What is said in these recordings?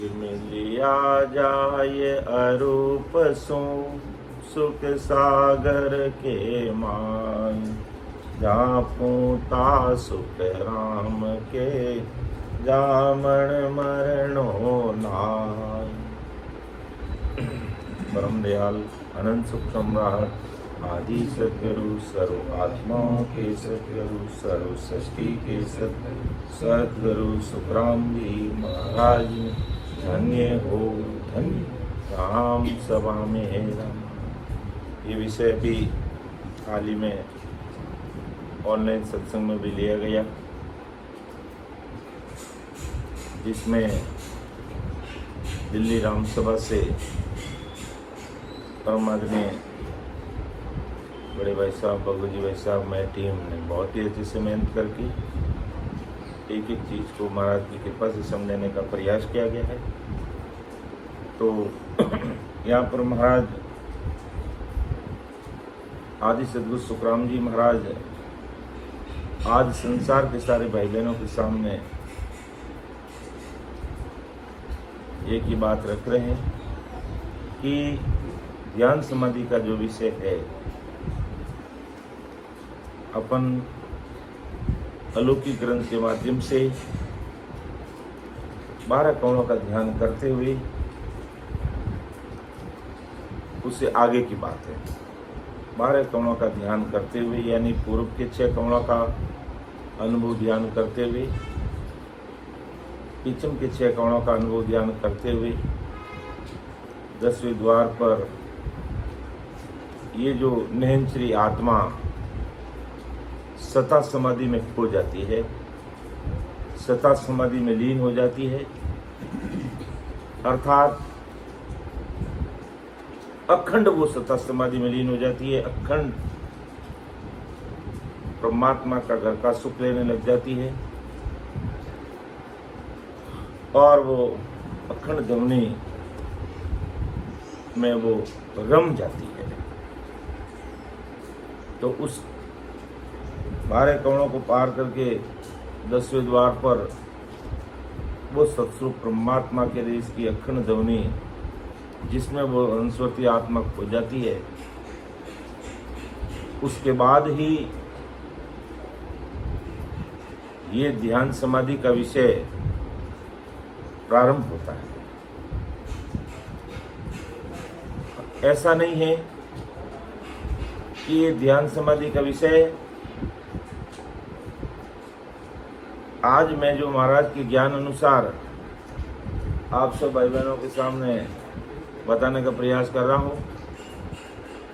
मिलिया जाय अरूप सो सुख सागर के मान, जापूता सुख राम के जामण मरणो नाय। परम दयाल अनंत सुख सम्राट आदि सद्गुरु सर्व आत्माओं के सद्गुरु सर्व सृष्टि के सद्गुरु सुखराम जी महाराज धन्य हो धन्य राम सभा में राम। ये विषय भी हाल ही में ऑनलाइन सत्संग में भी लिया गया, जिसमें दिल्ली राम सभा से परम आदरणीय बड़े भाई साहब बगू भाई साहब मैं टीम ने बहुत ही अच्छे से मेहनत करके एक एक चीज़ को महाराज की कृपा से समझाने का प्रयास किया गया है। तो यहाँ पर महाराज आदि सद्गुरु सुखराम जी महाराज आज संसार के सारे भाई बहनों के सामने एक ही बात रख रहे हैं कि ध्यान समाधि का जो विषय है, अपन अलौकिक ग्रंथ के माध्यम से 12 कौणों का ध्यान करते हुए उससे आगे की बात है। 12 कौणों का ध्यान करते हुए यानी पूर्व के 6 कौणों का अनुभव ध्यान करते हुए, पश्चिम के 6 कौणों का अनुभव ध्यान करते हुए 10वें द्वार पर ये जो निहंचरी आत्मा सता समाधि में खो जाती है, सता समाधि में लीन हो जाती है, अर्थात अखंड वो सता समाधि में लीन हो जाती है, अखंड परमात्मा का घर का सुख लेने लग जाती है और वो अखंड धमनी में वो रम जाती है। तो उस 12 कौणों को पार करके 10वें द्वार पर वो सत्स्वरूप परमात्मा के देश की अखंड ध्वनि जिसमें वो अंशवती आत्मा खो जाती है, उसके बाद ही ये ध्यान समाधि का विषय प्रारंभ होता है। ऐसा नहीं है कि ये ध्यान समाधि का विषय आज मैं जो महाराज के ज्ञान अनुसार आप सब भाई बहनों के सामने बताने का प्रयास कर रहा हूँ,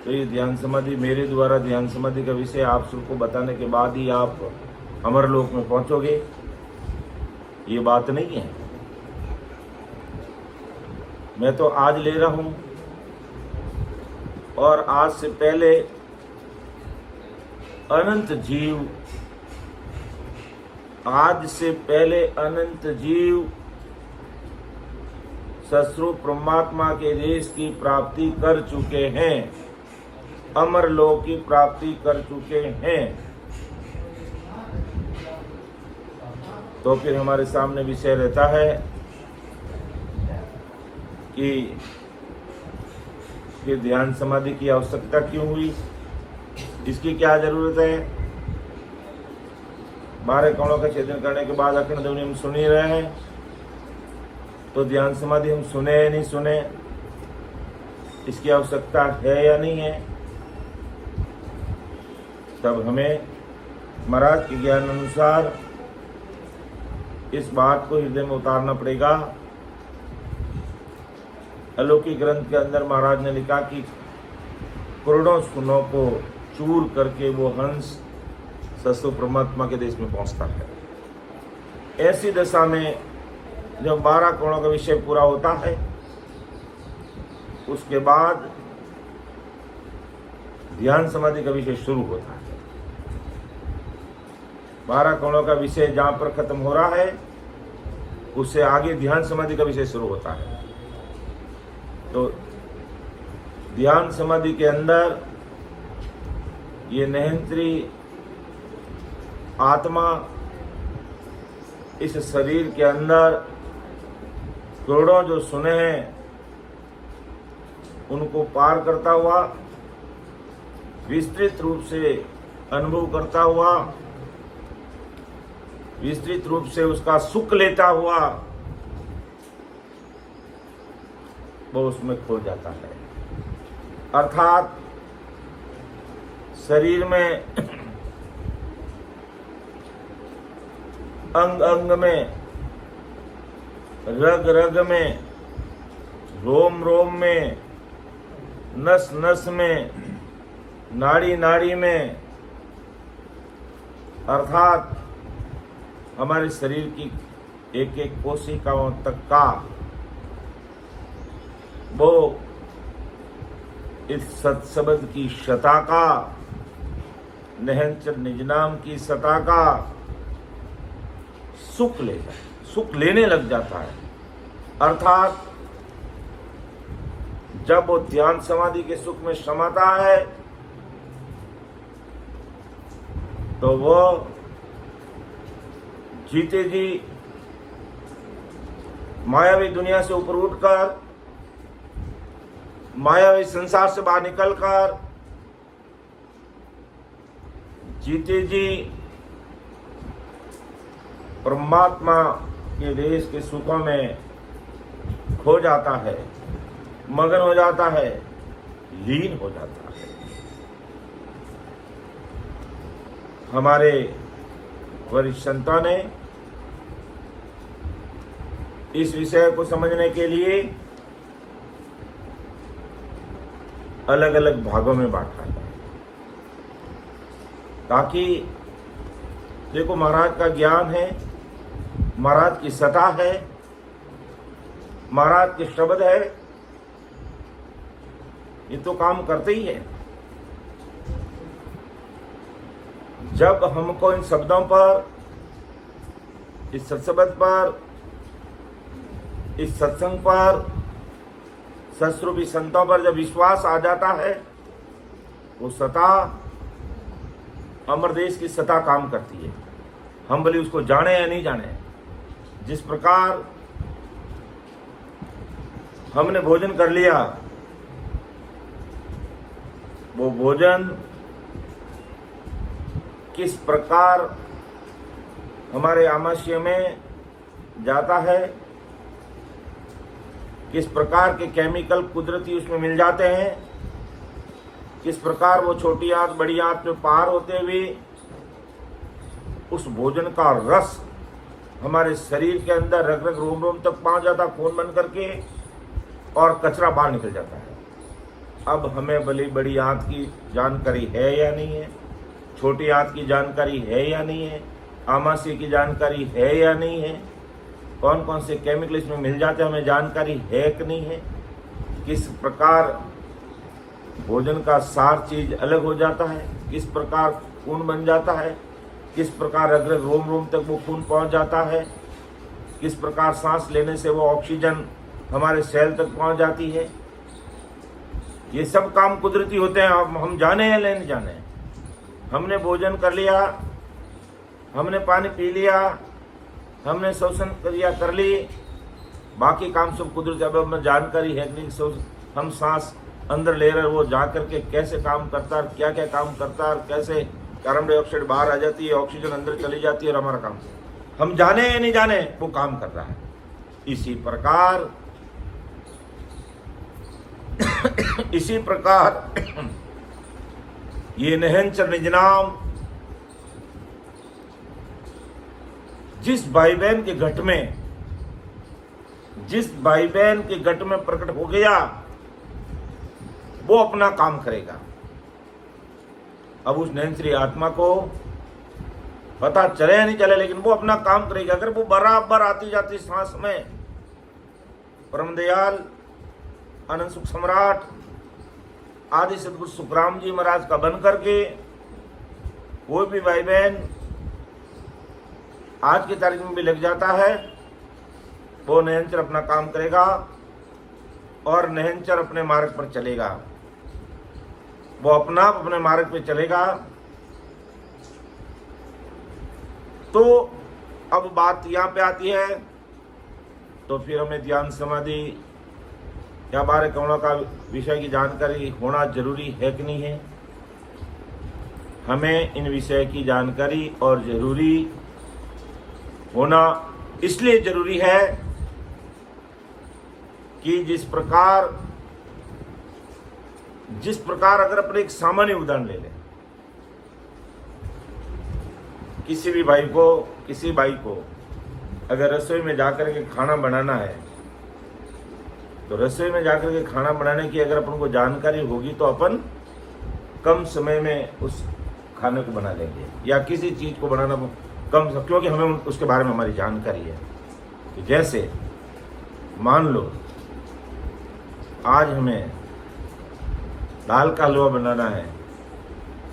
तो ये ध्यान समाधि मेरे द्वारा ध्यान समाधि का विषय आप सबको बताने के बाद ही आप अमरलोक में पहुँचोगे, ये बात नहीं है। मैं तो आज ले रहा हूँ और आज से पहले अनंत जीव, आज से पहले अनंत जीव सस्वरूप परमात्मा के देश की प्राप्ति कर चुके हैं, अमरलोक की प्राप्ति कर चुके हैं। तो फिर हमारे सामने विषय रहता है कि फिर ध्यान समाधि की आवश्यकता क्यों हुई, इसकी क्या जरूरत है। 12 कौणों का छेदन करने के बाद अखंड ध्वनि हम सुन ही रहे हैं, तो ध्यान समाधि हम सुने या नहीं सुने, इसकी आवश्यकता है या नहीं है। तब हमें महाराज के ज्ञान अनुसार इस बात को हृदय में उतारना पड़ेगा। अलौकिक ग्रंथ के अंदर महाराज ने लिखा कि करोड़ों सुनों को चूर करके वो हंस सस्व परमात्मा के देश में पहुंचता है। ऐसी दशा में जब 12 कौणों का विषय पूरा होता है, उसके बाद ध्यान समाधि का विषय शुरू होता है। 12 कौणों का विषय जहां पर खत्म हो रहा है, उससे आगे ध्यान समाधि का विषय शुरू होता है। तो ध्यान समाधि के अंदर ये निहंत्री आत्मा इस शरीर के अंदर करोड़ों जो सुने हैं उनको पार करता हुआ, विस्तृत रूप से अनुभव करता हुआ, विस्तृत रूप से उसका सुख लेता हुआ वो उसमें खो जाता है। अर्थात शरीर में अंग अंग में, रग रग में, रोम रोम में, नस नस में, नाड़ी नाड़ी में, अर्थात हमारे शरीर की एक एक कोशिकाओं तक का वो इस सत्सबद की शता का, निहंचर निज नाम की सता का सुख लेने लग जाता है। अर्थात जब वो ध्यान समाधि के सुख में समाता है तो वो जीते जी मायावी दुनिया से ऊपर उठकर, मायावी संसार से बाहर निकलकर, जीते जी परमात्मा के देश के सुखों में खो जाता है, मगन हो जाता है, लीन हो जाता है। हमारे वरिष्ठ संतों ने इस विषय को समझने के लिए अलग अलग भागों में बांटा है, ताकि देखो महाराज का ज्ञान है, महाराज की सता है, महाराज के शब्द है, ये तो काम करते ही है। जब हमको इन शब्दों पर, इस सत्सबद पर, इस सत्संग पर, सत्स्वरूपी संतों पर जब विश्वास आ जाता है, वो सता अमर देश की सता काम करती है। हम भले उसको जाने या नहीं जाने। जिस प्रकार हमने भोजन कर लिया, वो भोजन किस प्रकार हमारे आमाशय में जाता है, किस प्रकार के केमिकल कुदरती उसमें मिल जाते हैं, किस प्रकार वो छोटी आंत बड़ी आंत में पार होते हुए उस भोजन का रस हमारे शरीर के अंदर रग रग रोम रोम तक पहुंच जाता, खून बन करके, और कचरा बाहर निकल जाता है। अब हमें भली बड़ी आंत की जानकारी है या नहीं है, छोटी आंत की जानकारी है या नहीं है, आमाशय की जानकारी है या नहीं है, कौन कौन से केमिकल इसमें मिल जाते हैं हमें जानकारी है कि नहीं है, किस प्रकार भोजन का सार चीज अलग हो जाता है, किस प्रकार खून बन जाता है, किस प्रकार रग रग रोम रोम तक वो खून पहुंच जाता है, किस प्रकार सांस लेने से वो ऑक्सीजन हमारे सेल तक पहुंच जाती है। ये सब काम कुदरती होते हैं, हम जाने या नहीं जाने। हमने भोजन कर लिया, हमने पानी पी लिया, हमने श्वसन क्रिया कर ली, बाकी काम सब कुदरती। अब हमें जानकारी है नहीं, हम सांस अंदर ले रहे, वो जा करके कैसे काम करता है, क्या क्या काम करता है, कैसे कार्बन डाइऑक्साइड बाहर आ जाती है, ऑक्सीजन अंदर चली जाती है, और हमारा काम हम जाने या नहीं जाने वो काम कर रहा है। इसी प्रकार ये निहंचर निज नाम जिस भाई बहन के घट में, जिस भाई बहन के घट में प्रकट हो गया, वो अपना काम करेगा। अब उस निहंचरी आत्मा को पता चले या नहीं चले, लेकिन वो अपना काम करेगा। अगर वो बराबर आती जाती सांस में परम दयाल आनंद सुख सम्राट आदि सदगुरु सुखराम जी महाराज का बन करके कोई भी भाई बहन आज की तारीख में भी लग जाता है, वो निहंचर अपना काम करेगा और निहंचर अपने मार्ग पर चलेगा, वो अपना अपने मार्ग पे चलेगा। तो अब बात यहाँ पे आती है तो फिर हमें ध्यान समाधि या 12 कमलों का विषय की जानकारी होना जरूरी है कि नहीं है? हमें इन विषय की जानकारी और जरूरी होना इसलिए जरूरी है कि जिस प्रकार अगर अपने एक सामान्य उदाहरण ले लें, किसी भाई को अगर रसोई में जाकर के खाना बनाना है, तो रसोई में जाकर के खाना बनाने की अगर अपन को जानकारी होगी तो अपन कम समय में उस खाने को बना लेंगे, या किसी चीज को बनाना क्योंकि हमें उसके बारे में हमारी जानकारी है। तो जैसे मान लो आज हमें दाल का हलवा बनाना है,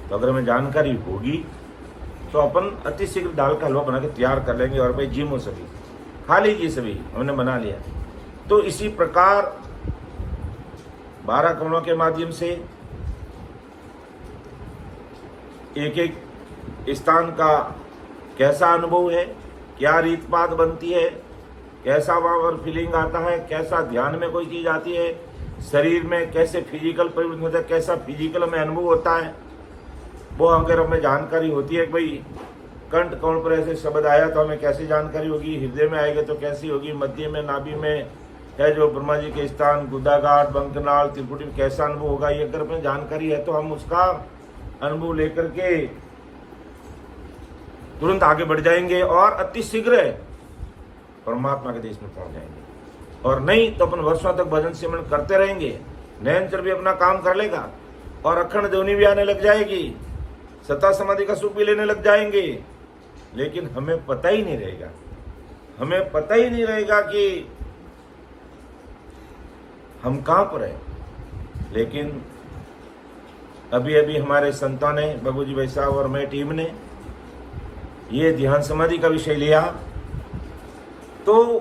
तो अगर हमें जानकारी होगी तो अपन अति शीघ्र दाल का हलवा बना के तैयार कर लेंगे और भाई जिम हो सभी खा लीजिए, सभी हमने बना लिया। तो इसी प्रकार 12 कमलों के माध्यम से एक एक स्थान का कैसा अनुभव है, क्या रीत पात बनती है, कैसा वहाँ पर फीलिंग आता है, कैसा ध्यान में कोई चीज आती है, शरीर में कैसे फिजिकल परिवर्तन होता है, कैसा फिजिकल हमें अनुभव होता है, वो अगर हमें जानकारी होती है कि भाई कंठ कौन पर ऐसे शब्द आया तो हमें कैसी जानकारी होगी, हृदय में आएगा तो कैसी होगी, मध्य में नाभि में है जो ब्रह्मा जी के स्थान गुदाघाट बंकनाल त्रिपुटी में कैसा अनुभव होगा, ये अगर हमें जानकारी है तो हम उसका अनुभव लेकर के तुरंत आगे बढ़ जाएंगे और अति शीघ्र परमात्मा के देश में पहुंच जाएंगे। और नहीं तो अपन वर्षों तक भजन सिमरन करते रहेंगे, नयनचर भी अपना काम कर लेगा और अखंड ध्वनि भी आने लग जाएगी, सत्ता समाधि का सुख भी लेने लग जाएंगे, लेकिन हमें पता ही नहीं रहेगा कि हम कहां पर हैं। लेकिन अभी हमारे संतों ने, बबू जी भाई साहब और मैं टीम ने ये ध्यान समाधि का विषय लिया, तो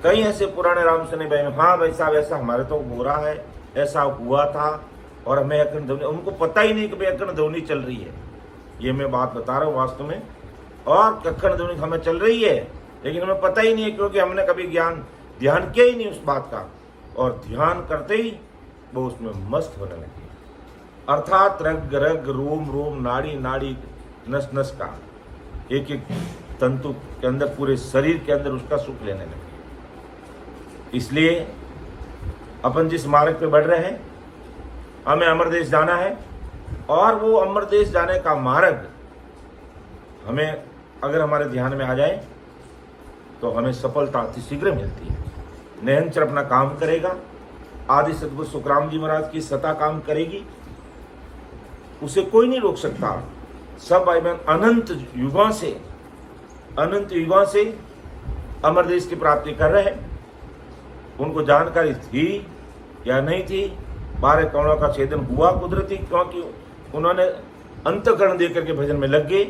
कई ऐसे पुराने राम सुने भाई, हाँ भाई साहब ऐसा हमारे तो हो रहा है, ऐसा हुआ था और हमें अखंड ध्वनि, उनको पता ही नहीं कि भाई अखंड ध्वनि चल रही है। ये मैं बात बता रहा हूँ वास्तव में, और अखंड ध्वनि हमें चल रही है लेकिन हमें पता ही नहीं है, क्योंकि हमने कभी ध्यान किया ही नहीं उस बात का, और ध्यान करते ही वो उसमें मस्त होने लगे। अर्थात रग रग रोम रोम नाड़ी नाड़ी नस नस का एक एक तंतु के अंदर, पूरे शरीर के अंदर उसका सुख लेने लगे। इसलिए अपन जिस मार्ग पे बढ़ रहे हैं, हमें अमर देश जाना है, और वो अमर देश जाने का मार्ग हमें अगर हमारे ध्यान में आ जाए तो हमें सफलता अति शीघ्र मिलती है। नयनचर अपना काम करेगा, आदि सद्गुरु सुखराम जी महाराज की सत्ता काम करेगी, उसे कोई नहीं रोक सकता। सब भाई बहन अनंत युगों से अमर देश की प्राप्ति कर रहे हैं। उनको जानकारी थी या नहीं थी, 12 कमलों का छेदन हुआ कुदरती, क्योंकि उन्होंने अंतःकरण देकर के भजन में लग गए,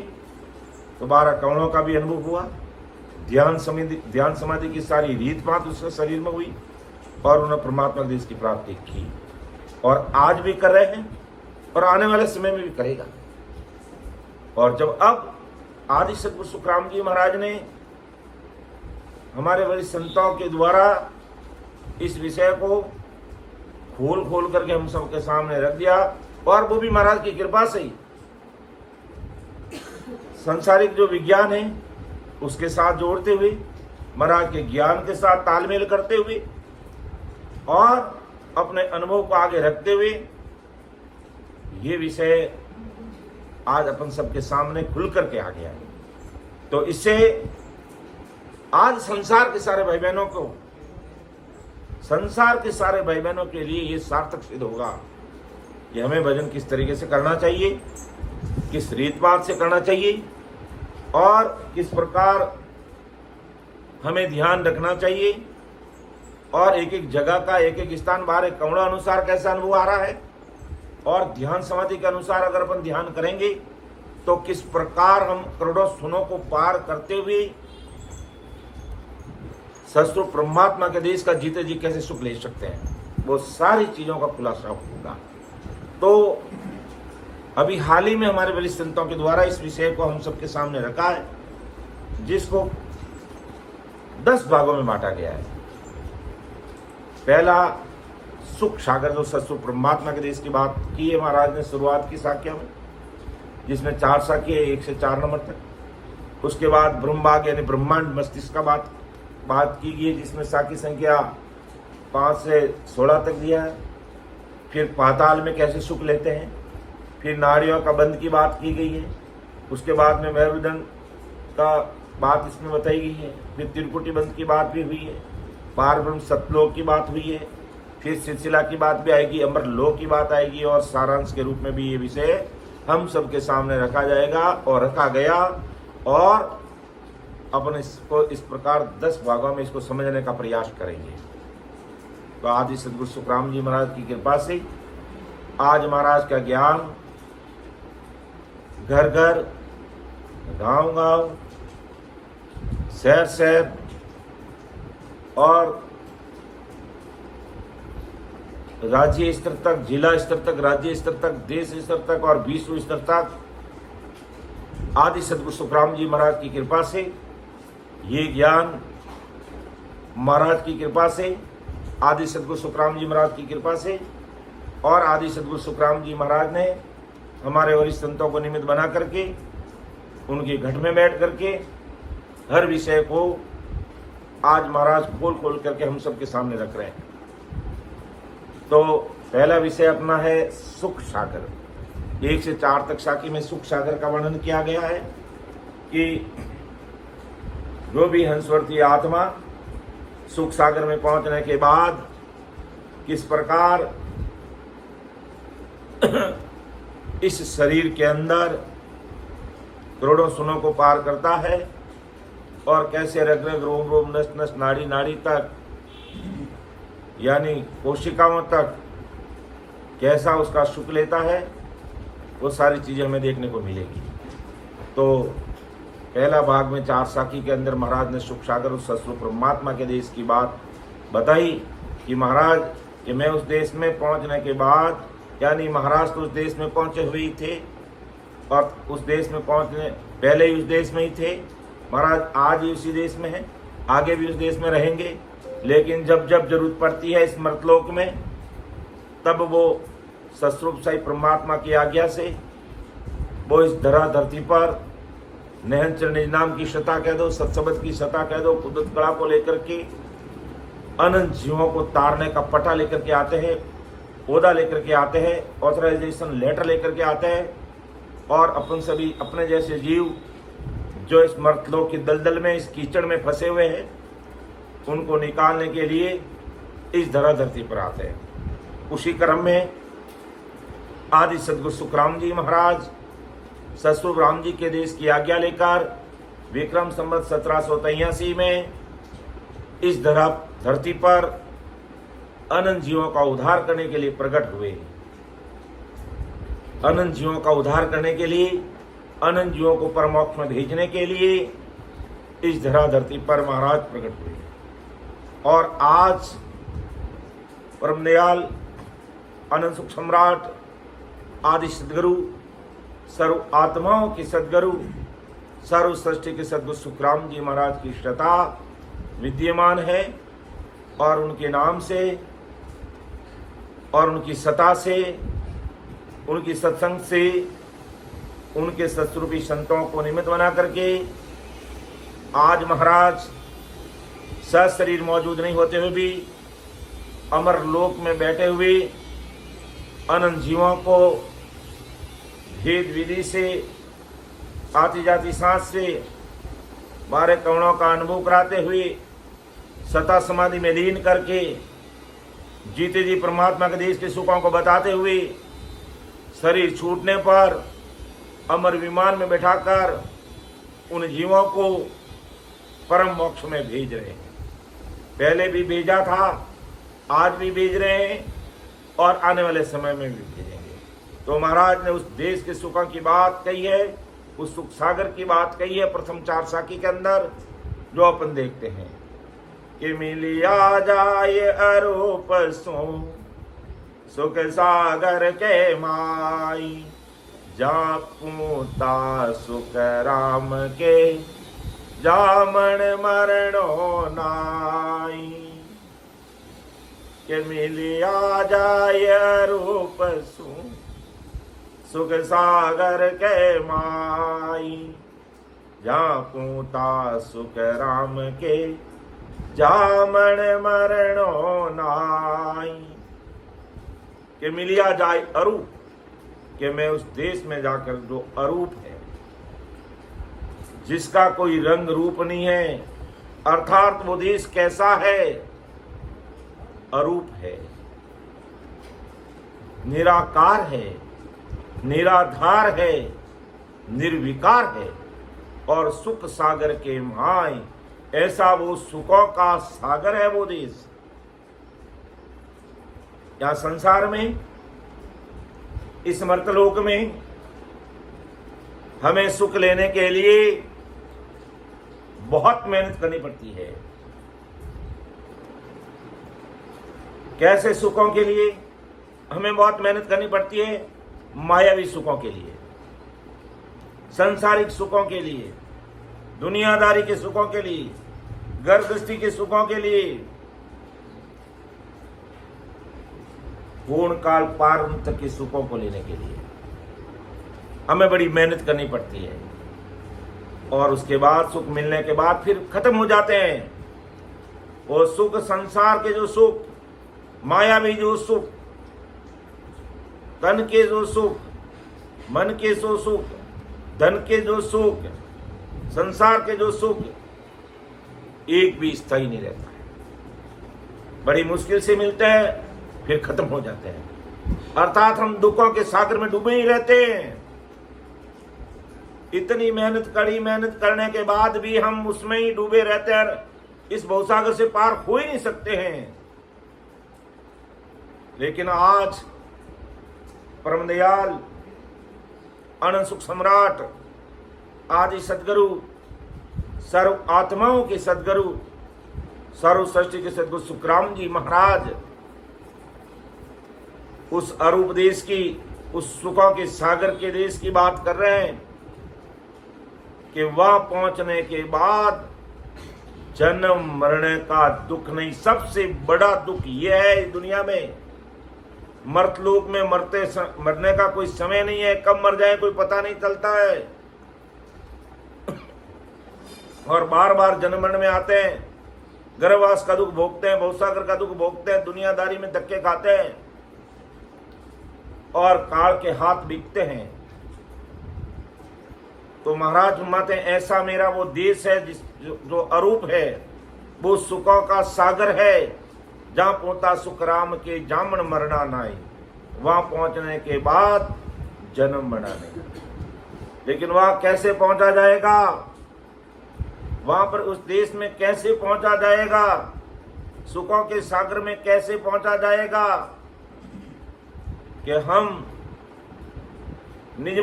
तो 12 कमलों का भी अनुभव हुआ। ध्यान समाधि की सारी रीत बात उसके शरीर में हुई और उन्होंने परमात्मा देश की प्राप्ति की, और आज भी कर रहे हैं और आने वाले समय में भी करेगा। और जब अब आदि सद्गुरु सुखराम जी महाराज ने हमारे वरिष्ठ संतों के द्वारा इस विषय को खोल करके हम सबके सामने रख दिया, और वो भी महाराज की कृपा से ही संसारिक जो विज्ञान है उसके साथ जोड़ते हुए, महाराज के ज्ञान के साथ तालमेल करते हुए और अपने अनुभव को आगे रखते हुए ये विषय आज अपन सबके सामने खुल करके आ गया है। तो इससे आज संसार के सारे भाई बहनों के लिए ये सार्थक सिद्ध होगा कि हमें भजन किस तरीके से करना चाहिए, किस रीत बात से करना चाहिए, और किस प्रकार हमें ध्यान रखना चाहिए, और एक एक जगह का एक एक स्थान 12 कमलों अनुसार कैसा अनुभव आ रहा है, और ध्यान समाधि के अनुसार अगर अपन ध्यान करेंगे तो किस प्रकार हम करोड़ों सुनों को पार करते हुए सस्त्र परमात्मा के देश का जीते जी कैसे सुख ले सकते हैं, वो सारी चीजों का खुलासा होगा। तो अभी हाल ही में हमारे वरिष्ठ संतों के द्वारा इस विषय को हम सबके सामने रखा है, जिसको 10 भागों में बांटा गया है। पहला सुख सागर जो सत्सु परमात्मा के देश की बात की है महाराज ने शुरुआत की साख्या में, जिसमें 4 साखी है 1 से 4 नंबर तक। उसके बाद ब्रह्मभाग यानी ब्रह्मांड मस्तिष्क का बात की गई है, जिसमें साखी संख्या 5 से 16 तक दिया है। फिर पाताल में कैसे सुख लेते हैं, फिर नाड़ियों का बंध की बात की गई है। उसके बाद में मेरुदंड का बात इसमें बताई गई है। फिर त्रिकुटी बंध की बात भी हुई है, पार ब्रह्म सतलोक की बात हुई है, फिर सिलसिला की बात भी आएगी, अमरलोक की बात आएगी, और सारांश के रूप में भी ये विषय हम सबके सामने रखा जाएगा और रखा गया। और अपन इसको इस प्रकार 10 भागों में इसको समझने का प्रयास करेंगे। तो आदि सदगुरु सुखराम जी महाराज की कृपा से आज महाराज का ज्ञान घर घर, गांव गांव, शहर शहर और राज्य स्तर तक, जिला स्तर तक, राज्य स्तर तक, देश स्तर तक और विश्व स्तर तक आदि सदगुरु सुखराम जी महाराज की कृपा से ये ज्ञान, महाराज की कृपा से, आदि सदगुरु सुखराम जी महाराज की कृपा से, और आदि सदगुरु सुखराम जी महाराज ने हमारे वरिष्ठ संतों को निमित्त बना करके उनके घट में बैठ करके हर विषय को आज महाराज खोल करके हम सबके सामने रख रहे हैं। तो पहला विषय अपना है सुख सागर। 1 से 4 तक साखी में सुख सागर का वर्णन किया गया है कि जो भी हंसवर्ती आत्मा सुख सागर में पहुंचने के बाद किस प्रकार इस शरीर के अंदर करोड़ों सुनों को पार करता है और कैसे रग रग, रोम रोम, नस नस, नाड़ी नाड़ी तक यानी कोशिकाओं तक कैसा उसका सुख लेता है, वो सारी चीजें हमें देखने को मिलेगी। तो पहला भाग में 4 साखी के अंदर महाराज ने सुख सागर उस सत्स्वरूप परमात्मा के देश की बात बताई कि महाराज कि मैं उस देश में पहुंचने के बाद, यानी महाराज तो उस देश में पहुंचे हुए ही थे और उस देश में पहुंचने पहले ही उस देश में ही थे। महाराज आज ही उसी देश में हैं, आगे भी उस देश में रहेंगे, लेकिन जब जब जरूरत पड़ती है इस मर्तलोक में, तब वो सत्स्वरूप साई परमात्मा की आज्ञा से वो इस धरती पर नहन निज नाम की शता कह दो, सत्सबद की शता कह दो, कुदरत कला को लेकर के अनंत जीवों को तारने का पटा लेकर के आते हैं, ओदा लेकर के आते हैं, ऑथराइजेशन लेटर लेकर के आते हैं, और अपन सभी अपने जैसे जीव जो इस मर्तलोक की दलदल में, इस कीचड़ में फंसे हुए हैं, उनको निकालने के लिए इस धरती पर आते हैं। उसी क्रम में आदि सदगुरु सुखराम जी महाराज सतस्वरूप राम जी के देश की आज्ञा लेकर विक्रम संवत 1783 में इस धरती पर अनंत जीवों का उद्धार करने के लिए प्रकट हुए। अनंत जीवों का उद्धार करने के लिए, अनंत जीवों को परमोक्ष में भेजने के लिए इस धरती पर महाराज प्रकट हुए। और आज परम दयाल अनंत सुख सम्राट आदि सदगुरु, सर्व आत्माओं के सदगुरु, सर्व सृष्टि के सदगुरु सुखराम जी महाराज की शता विद्यमान है, और उनके नाम से और उनकी सता से, उनकी सत्संग से, उनके सत्स्वरूपी संतों को निमित्त बना करके आज महाराज सशरीर मौजूद नहीं होते हुए भी अमर लोक में बैठे हुए अनंत जीवों को भेद विधि से, आती जाती सांस से 12 कवणों का अनुभव कराते हुए सता समाधि में लीन करके जीते जी परमात्मा के देश के सुखों को बताते हुए शरीर छूटने पर अमर विमान में बैठाकर उन जीवों को परम मोक्ष में भेज रहे हैं। पहले भी भेजा था, आज भी भेज रहे हैं और आने वाले समय में भी भेजेंगे। तो महाराज ने उस देश के सुखों की बात कही है, उस सुख सागर की बात कही है प्रथम 4 साखी के अंदर, जो अपन देखते हैं कि मिलिया जाए अरूप सो सुख सागर के माई, जा पूता सुख राम के जामन मरणो नाई। के मिलिया जाय रूप सुख सागर के माई, जहाँ पूता सुख राम के जामन मरणो नाई। के मिलिया जाय अरूप, कि मैं उस देश में जाकर जो अरूप है, जिसका कोई रंग रूप नहीं है, अर्थात वो देश कैसा है, अरूप है, निराकार है, निराधार है, निर्विकार है और सुख सागर के माय, ऐसा वो सुखों का सागर है वो देश। या संसार में, इस मर्तलोक में हमें सुख लेने के लिए बहुत मेहनत करनी पड़ती है। कैसे सुखों के लिए हमें बहुत मेहनत करनी पड़ती है? मायावी सुखों के लिए, सांसारिक सुखों के लिए, दुनियादारी के सुखों के लिए, घर गृहस्थी के सुखों के लिए, पूर्ण काल पारंत के सुखों को लेने के लिए हमें बड़ी मेहनत करनी पड़ती है। और उसके बाद सुख मिलने के बाद फिर खत्म हो जाते हैं। वो सुख, संसार के जो सुख, मायावी जो सुख, तन के जो सुख, मन के जो सुख, धन के जो सुख, संसार के जो सुख, एक भी स्थायी नहीं रहता है। बड़ी मुश्किल से मिलते हैं, फिर खत्म हो जाते हैं। अर्थात हम दुखों के सागर में डूबे ही रहते हैं। इतनी मेहनत, कड़ी मेहनत करने के बाद भी हम उसमें ही डूबे रहते हैं, इस भवसागर से पार हो ही नहीं सकते हैं। लेकिन आज परम दयाल अनंत सुख सम्राट आदि सदगुरु, सर्व आत्माओं के सदगुरु, सर्व सृष्टि के सदगुरु सुखराम जी महाराज उस अरूप देश की, उस सुखों के सागर के देश की बात कर रहे हैं कि वहां पहुंचने के बाद जन्म मरने का दुख नहीं, सबसे बड़ा दुख यह है इस दुनिया में, मर्तलोक में मरने का कोई समय नहीं है, कब मर जाए कोई पता नहीं चलता है। और बार बार जन्म मरण में आते हैं, गर्भवास का दुख भोगते हैं, भवसागर का दुख भोगते हैं, दुनियादारी में धक्के खाते हैं और काल के हाथ बिकते हैं। तो महाराज फरमाते हैं, ऐसा मेरा वो देश है जो अरूप है, वो सुखों का सागर है, जहां पहुंचा सुख राम के जामन मरना नाई। वहां पहुंचने के बाद जन्म मरना नहीं। लेकिन वहां कैसे पहुंचा जाएगा? वहां पर उस देश में कैसे पहुंचा जाएगा? सुखों के सागर में कैसे पहुंचा जाएगा? कि हम निज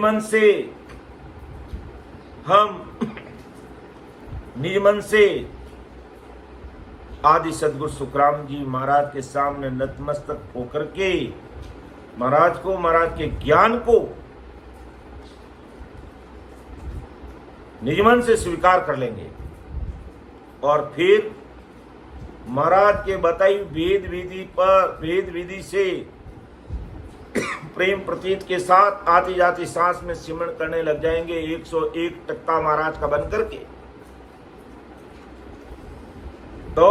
मन से आदि सदगुरु सुखराम जी महाराज के सामने नतमस्तक होकर के महाराज को, महाराज के ज्ञान को निज मन से स्वीकार कर लेंगे और फिर महाराज के बताई भेद विधि से प्रेम प्रतीत के साथ आती जाती सांस में सिमरण करने लग जाएंगे, 101% महाराज का बन करके। तो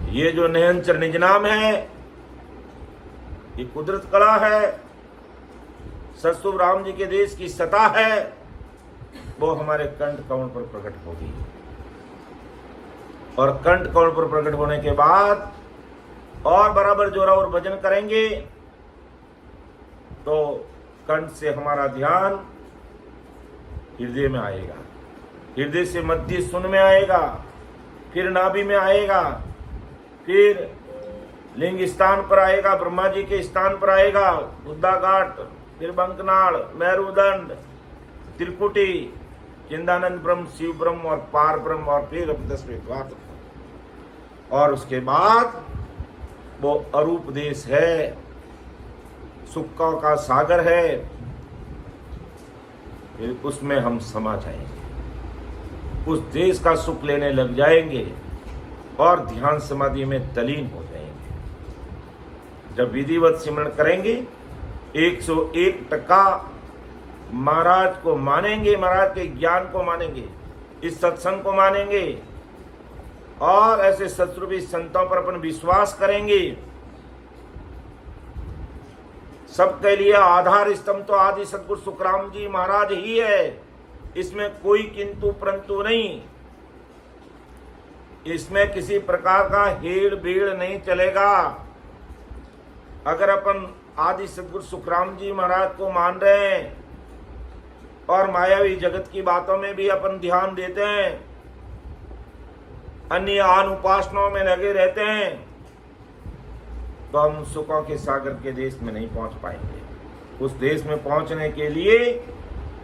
ये जो नयनचर निज नाम है, ये कुदरत कला है, सतसुभ राम जी के देश की सत्ता है, वो हमारे कंठ कमल पर प्रकट होगी। और कंठ कमल पर प्रकट होने के बाद और बराबर जोरा और भजन करेंगे तो कंठ से हमारा ध्यान हृदय में आएगा, हृदय से मध्य सुन में आएगा, फिर नाभि में आएगा, फिर लिंग स्थान पर आएगा, ब्रह्मा जी के स्थान पर आएगा, बुद्धा घाट, फिर बंकनाड़, मेरुदंड, त्रिकुटी, चिंदानंद ब्रह्म, शिव ब्रह्म और पार ब्रह्म, और फिर 10वें द्वार। और उसके बाद वो अरूप देश है, सुखों का सागर है, फिर उसमें हम समा जाएंगे, उस देश का सुख लेने लग जाएंगे और ध्यान समाधि में तलीन हो जाएंगे। जब विधिवत सिमरण करेंगे 101% महाराज को मानेंगे, महाराज के ज्ञान को मानेंगे, इस सत्संग को मानेंगे और ऐसे सत्स्वरूपी संतों पर अपन विश्वास करेंगे। सबके लिए आधार स्तंभ तो आदि सदगुरु सुखराम जी महाराज ही है, इसमें कोई किंतु परंतु नहीं, इसमें किसी प्रकार का हेड़ बेड़ नहीं चलेगा। अगर अपन आदि सदगुरु सुखराम जी महाराज को मान रहे हैं और मायावी जगत की बातों में भी अपन ध्यान देते हैं, अन्य आन उपासनाओं में लगे रहते हैं, तो हम सुखों के सागर के देश में नहीं पहुंच पाएंगे। उस देश में पहुंचने के लिए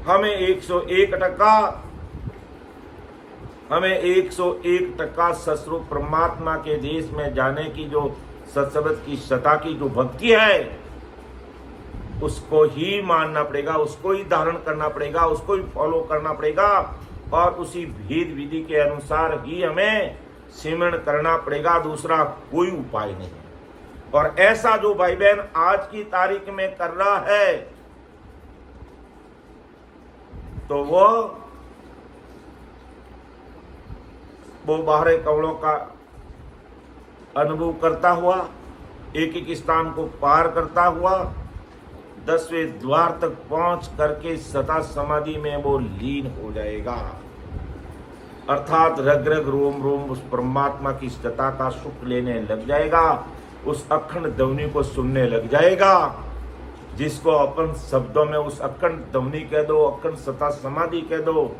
हमें 101% सस्वरूप परमात्मा के देश में जाने की जो सत्संग की सता की जो भक्ति है, उसको ही मानना पड़ेगा, उसको ही धारण करना पड़ेगा, उसको ही फॉलो करना पड़ेगा और उसी भेद विधि के अनुसार ही हमें सिमरण करना पड़ेगा। दूसरा कोई उपाय नहीं। और ऐसा जो भाई बहन आज की तारीख में कर रहा है, तो वो बाहर कवड़ों का अनुभव करता हुआ, एक एक स्थान को पार करता हुआ 10वें द्वार तक पहुंच करके सता समाधि में वो लीन हो जाएगा। अर्थात रग रग रोम रोम उस परमात्मा की सता का सुख लेने लग जाएगा, उस अखंड ध्वनि को सुनने लग जाएगा, जिसको अपन शब्दों में उस अखंड ध्वनि कह दो, अखंड सता समाधि कह दो।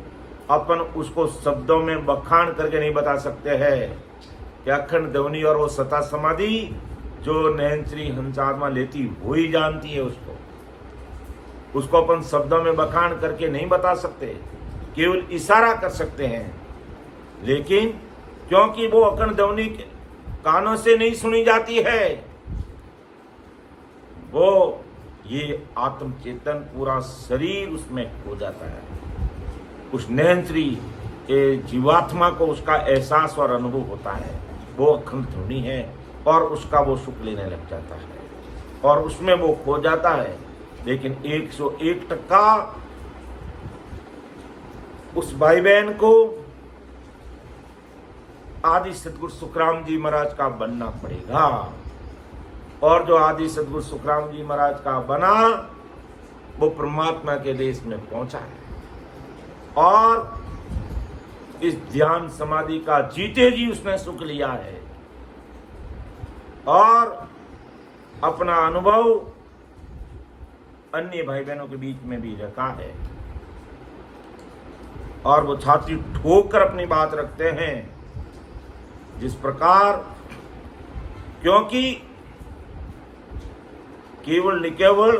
अपन उसको शब्दों में बखान करके नहीं बता सकते हैं कि अखंड ध्वनि और वो सता समाधि जो नैन श्री हंसात्मा लेती वो ही जानती है। उसको अपन शब्दों में बखान करके नहीं बता सकते, केवल इशारा कर सकते हैं। लेकिन क्योंकि वो अखंड ध्वनि कानों से नहीं सुनी जाती है, वो ये आत्म चेतन पूरा शरीर उसमें हो जाता है। उस नैनश्री के जीवात्मा को उसका एहसास और अनुभव होता है, वो अखंड ध्वनि है और उसका वो सुख लेने लग जाता है और उसमें वो खो जाता है। लेकिन 101% उस भाई बहन को आदि सदगुरु सुखराम जी महाराज का बनना पड़ेगा। और जो आदि सदगुरु सुखराम जी महाराज का बना, वो परमात्मा के देश में पहुंचा है और इस ध्यान समाधि का जीते जी उसने सुख लिया है और अपना अनुभव अन्य भाई बहनों के बीच में भी रखा है और वो छाती ठोक कर अपनी बात रखते हैं। जिस प्रकार, क्योंकि केवल निकेवल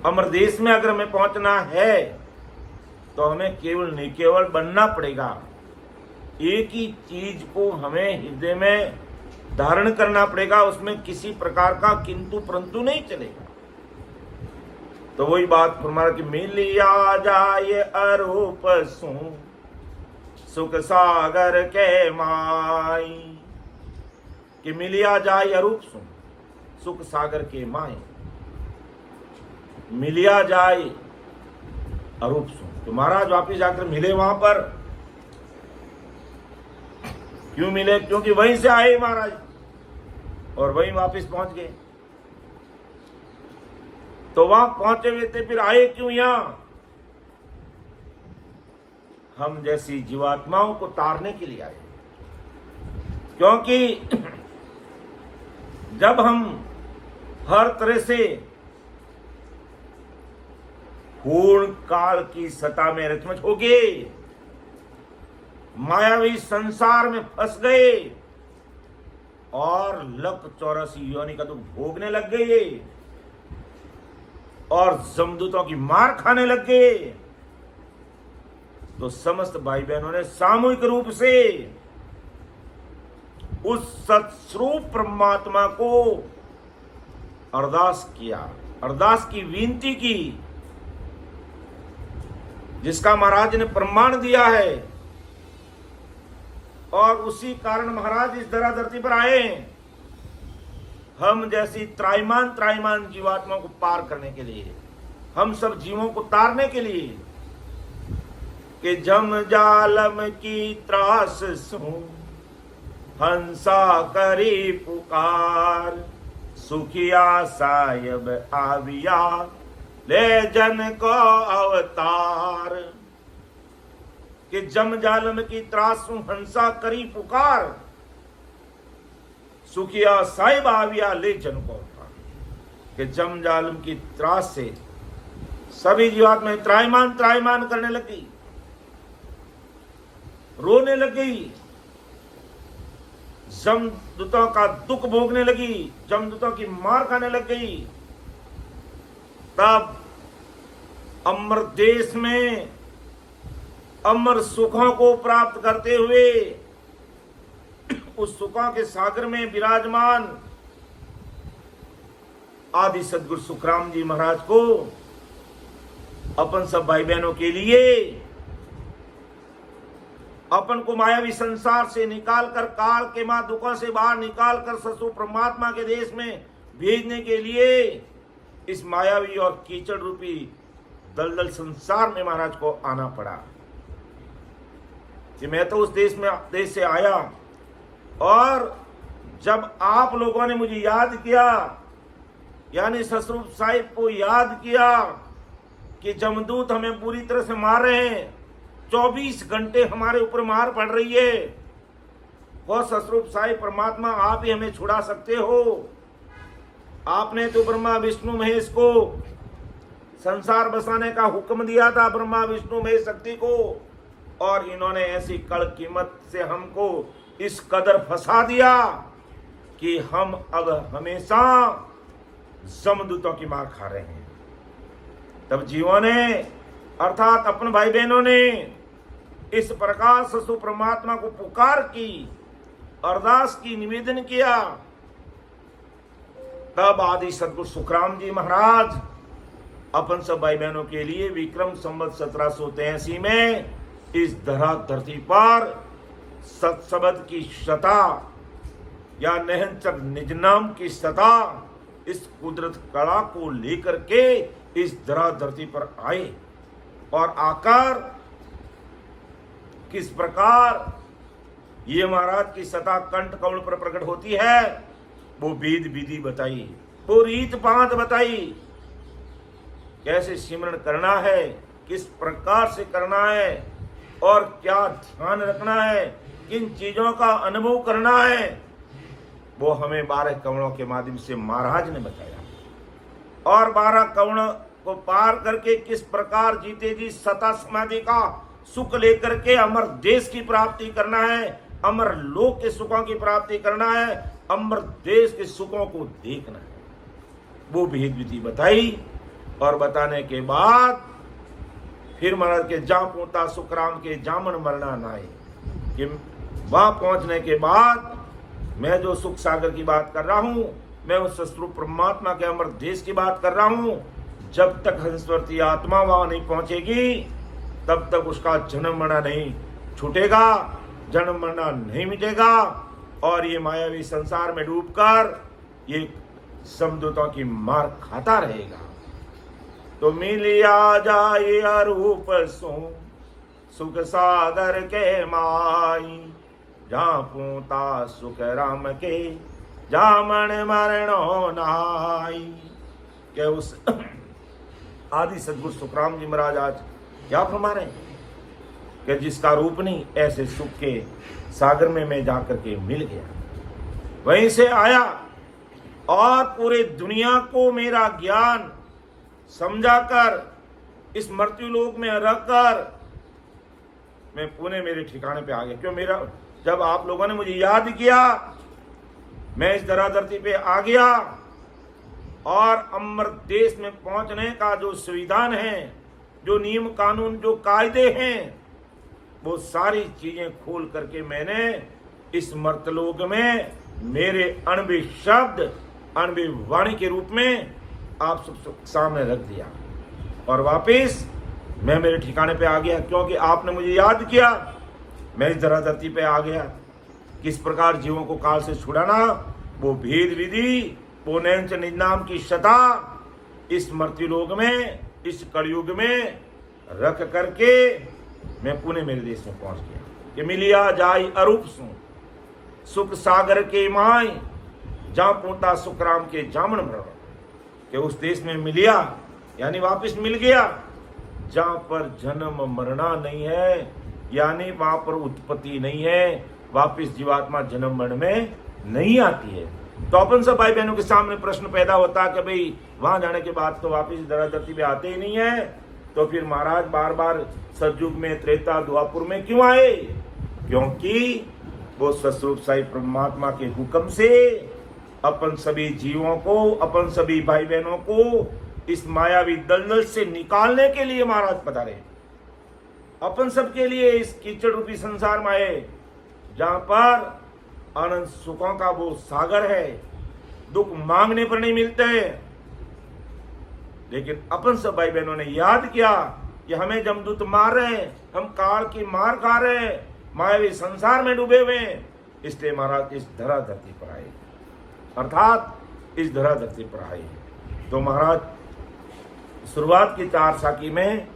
अमर देश में अगर हमें पहुंचना है तो हमें केवल निकेवल बनना पड़ेगा। एक ही चीज को हमें हृदय में धारण करना पड़ेगा, उसमें किसी प्रकार का किंतु परंतु नहीं चलेगा। तो वही बात फरमा कि मिलिया जाए अरूप सुख सागर के माई, कि मिलिया जाए अरूप सुख सागर के माई, मिलिया जाए अरूप तो महाराज वापिस जाकर मिले वहां पर। क्यों मिले? क्योंकि वहीं से आए महाराज और वहीं वापिस पहुंच गए। तो वहां पहुंचे हुए थे, फिर आए क्यों यहां? हम जैसी जीवात्माओं को तारने के लिए आए। क्योंकि जब हम हर तरह से पूर्ण काल की सता में रचमच हो गए, मायावी संसार में फंस गए और 184 योनि का दुख भोगने लग गए और जमदूतों की मार खाने लग गए, तो समस्त भाई बहनों ने सामूहिक रूप से उस सत्स्वरूप परमात्मा को अरदास किया, अरदास की विनती की, जिसका महाराज ने प्रमाण दिया है और उसी कारण महाराज इस धरा धरती पर आए हैं, हम जैसी त्राईमान जीवात्माओं को पार करने के लिए, हम सब जीवों को तारने के लिए। कि जम जालम की त्रास सो हंसा करी पुकार, सुखिया सायब आविया ले जन को अवतार। कि जम जालम की त्रासु हंसा करी पुकार, सुखिया साहिब आविया ले जन को अवतार। कि जम जालम की त्रास से सभी जीवात्माएं त्राईमान करने लगी, रोने लगी, जमदूतों का दुख भोगने लगी, जमदूतों की मार खाने लग गई। तब अमर देश में अमर सुखों को प्राप्त करते हुए उस सुखों के सागर में विराजमान आदि सदगुरु सुखराम जी महाराज को अपन सब भाई बहनों के लिए, अपन को मायावी संसार से निकालकर, काल के मां दुखों से बाहर निकालकर ससु परमात्मा के देश में भेजने के लिए इस मायावी और कीचड़ रूपी दलदल संसार में महाराज को आना पड़ा। कि मैं तो उस देश से आया, और जब आप लोगों ने मुझे याद किया, यानी ससुर साहिब को याद किया कि जमदूत हमें पूरी तरह से मार रहे हैं, 24 घंटे हमारे ऊपर मार पड़ रही है, और ससुर साहिब परमात्मा आप ही हमें छुड़ा सकते हो। आपने तो ब्रह्मा विष्णु महेश को संसार बसाने का हुक्म दिया था, ब्रह्मा विष्णु महेश शक्ति को, और इन्होंने ऐसी कड़ कीमत से हमको इस कदर फंसा दिया कि हम अब हमेशा जमदूतों की मार खा रहे हैं। तब जीवों ने, अर्थात अपन भाई बहनों ने इस प्रकार ससु परमात्मा को पुकार की, अरदास की, निवेदन किया। तब आदि सदगुरु सुखराम जी महाराज अपन सब भाई बहनों के लिए विक्रम संवत 1783 में इस धरा धरती पर सत्सबद की शता या नहनचक निज नाम की शता, इस कुदरत कला को लेकर के इस धरा धरती पर आए, और आकर किस प्रकार ये महाराज की सता कंठ कमल पर प्रकट होती है, वो वेद विधि बताई, वो रीत पांत बताई, कैसे सिमरण करना है, किस प्रकार से करना है, और क्या ध्यान रखना है, किन चीजों का अनुभव करना है, वो हमें 12 कवणों के माध्यम से महाराज ने बताया। और 12 कवणों को पार करके किस प्रकार जीते जी सता समाधि का सुख लेकर के अमर देश की प्राप्ति करना है, अमर लोक के सुखों की प्राप्ति करना है, अमर देश के सुखों को देखना है, वो भेद विधि बताई। और बताने के बाद फिर महाराज के जा पहुंचा सुखराम के जामन मरना नाए, कि वहां पहुंचने के बाद मैं जो सुख सागर की बात कर रहा हूं, मैं उस ससुर परमात्मा के अमर देश की बात कर रहा हूं। जब तक हंसवर्ती आत्मा वहां नहीं पहुंचेगी, तब तक उसका जन्म मरना नहीं छूटेगा, जन्म मरना नहीं मिटेगा, और ये मायावी संसार में डूबकर ये समदूतों की मार खाता रहेगा। तो मिलिया जाए अरूप सो सुख सागर के माई, जहाँ पूता सुख राम के जामन मरणो नाई। क्या उस आदि सदगुरु सुखराम जी महाराज आज क्या फरमा रहे हैं कि जिसका रूप नहीं, ऐसे सुख के सागर में मैं जाकर के मिल गया, वहीं से आया, और पूरे दुनिया को मेरा ज्ञान समझाकर इस मृत्यु लोक में रखकर मैं पुणे मेरे ठिकाने पे आ गया। क्यों? मेरा जब आप लोगों ने मुझे याद किया, मैं इस धरा धरती पे आ गया, और अमर देश में पहुंचने का जो संविधान है, जो नियम कानून, जो कायदे हैं, वो सारी चीजें खोल करके मैंने इस मर्तलोक में मेरे अणबे शब्द, अणबे वाणी के रूप में आप सब सामने रख दिया, और वापिस मैं मेरे ठिकाने पे आ गया। क्योंकि आपने मुझे याद किया, मैं इस धरा धरती पे आ गया। किस प्रकार जीवों को काल से छुड़ाना, वो भेद विधि, वो नैंच निज नाम की शता इस मृत्यु लोक में, इस कलयुग में रख करके मैं पुणे मेरे देश में पहुंच गया कि मिलिया जाई अरूप सुख सागर के माई, जहां पूता सुखराम के जामन भर, कि उस देश में मिलिया यानी वापस मिल गया जहां पर जन्म मरना नहीं है, यानी वहां पर उत्पत्ति नहीं है, वापस जीवात्मा जन्म मरण में नहीं आती है। तो अपन सब भाई बहनों के सामने प्रश्न पैदा होता कि भाई वहां जाने के बाद तो वापस धरती पे आते ही नहीं है, तो फिर महाराज बार बार सतयुग में, त्रेता, द्वापर में क्यों आए? क्योंकि वो सस्वरूप साई परमात्मा के हुक्म से अपन सभी जीवों को, अपन सभी भाई बहनों को इस मायावी दलदल से निकालने के लिए महाराज पधारे। अपन सबके लिए इस कीचड़ रूपी संसार में आए, जहां पर आनंद सुखों का वो सागर है, दुख मांगने पर नहीं मिलते। लेकिन अपन सब भाई बहनों ने याद किया कि हमें जमदूत मार रहे हैं, हम काल की मार खा रहे हैं, मायावी संसार में डूबे हुए हैं, इसलिए महाराज इस धरा धरती पर आए, अर्थात इस धरा धरती पर आए। तो महाराज शुरुआत की 4 साखी में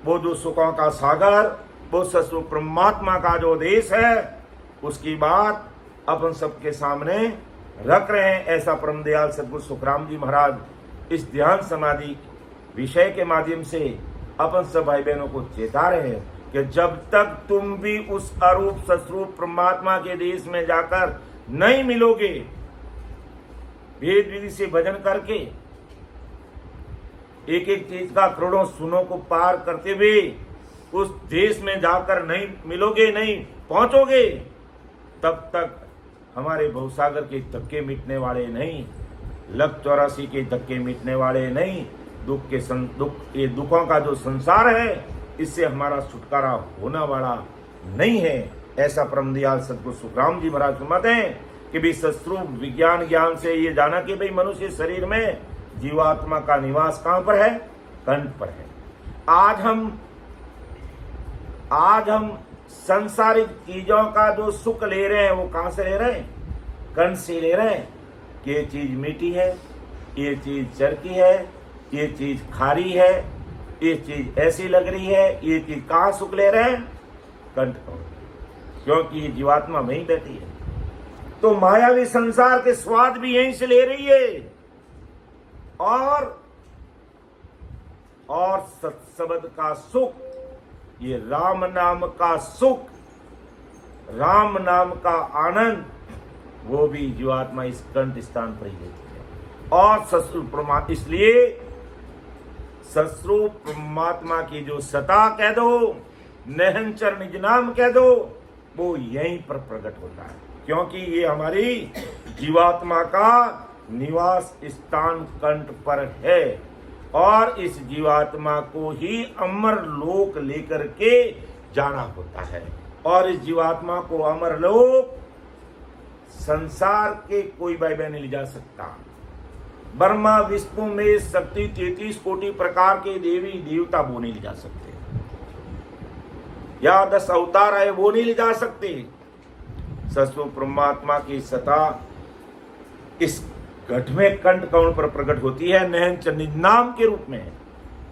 वो जो सुखों का सागर, वो सस्वरूप परमात्मा का जो देश है, उसकी बात अपन सबके सामने रख रहे हैं। ऐसा परम दयाल सद्गुरु सुखराम जी महाराज इस ध्यान समाधि विषय के माध्यम से अपन सब भाई बहनों को चेता रहे हैं कि जब तक तुम भी उस अरूप सस्वरूप परमात्मा के देश में जाकर नहीं मिलोगे, भेद विधि से भजन करके एक एक चीज का करोड़ों सुनों को पार करते हुए उस देश में जाकर नहीं मिलोगे, नहीं पहुंचोगे, तब तक हमारे भवसागर के धक्के मिटने वाले नहीं, लख 84 के धक्के मिटने वाले नहीं, ये दुखों का जो संसार है, इससे हमारा छुटकारा होने वाला नहीं है। ऐसा परम दयाल सद्गुरु सुखराम जी महाराज फरमाते हैं कि भी सस्वरूप विज्ञान ज्ञान से ये जाना कि भाई मनुष्य शरीर में जीवात्मा का निवास कहां पर है? कंठ पर है। आज हम संसारिक चीजों का जो सुख ले रहे हैं, वो कहां से ले रहे हैं? कंठ से ले रहे हैं कि ये चीज मीठी है, ये चीज चरकी है, ये चीज खारी है, ये चीज ऐसी लग रही है, ये चीज कहां सुख ले रहे हैं? कंठ पर, क्योंकि ये जीवात्मा में ही बैठी है। तो मायावी संसार के स्वाद भी यहीं से ले रही है। और सत्शब्द का सुख, ये राम नाम का सुख, राम नाम का आनंद, वो भी जीवात्मा इस कंठ स्थान पर ही लेती है। और सस्वरूप परमात्मा, इसलिए सस्वरूप परमात्मा की जो सता कह दो, निरंतर निज नाम कह दो, वो यहीं पर प्रकट होता है, क्योंकि ये हमारी जीवात्मा का निवास स्थान कंठ पर है। और इस जीवात्मा को ही अमर लोक लेकर के जाना होता है। और इस जीवात्मा को अमर लोक संसार के कोई भाई बहन नहीं ले जा सकता। ब्रह्मा विष्णु में शक्ति 33 कोटि प्रकार के देवी देवता वो नहीं ले जा सकते, या 10 अवतार है वो नहीं ले जा सकते। सस्वरूप परमात्मा की सता इस घट में कंठ कौन पर प्रकट होती है? नहन निज नाम के रूप में।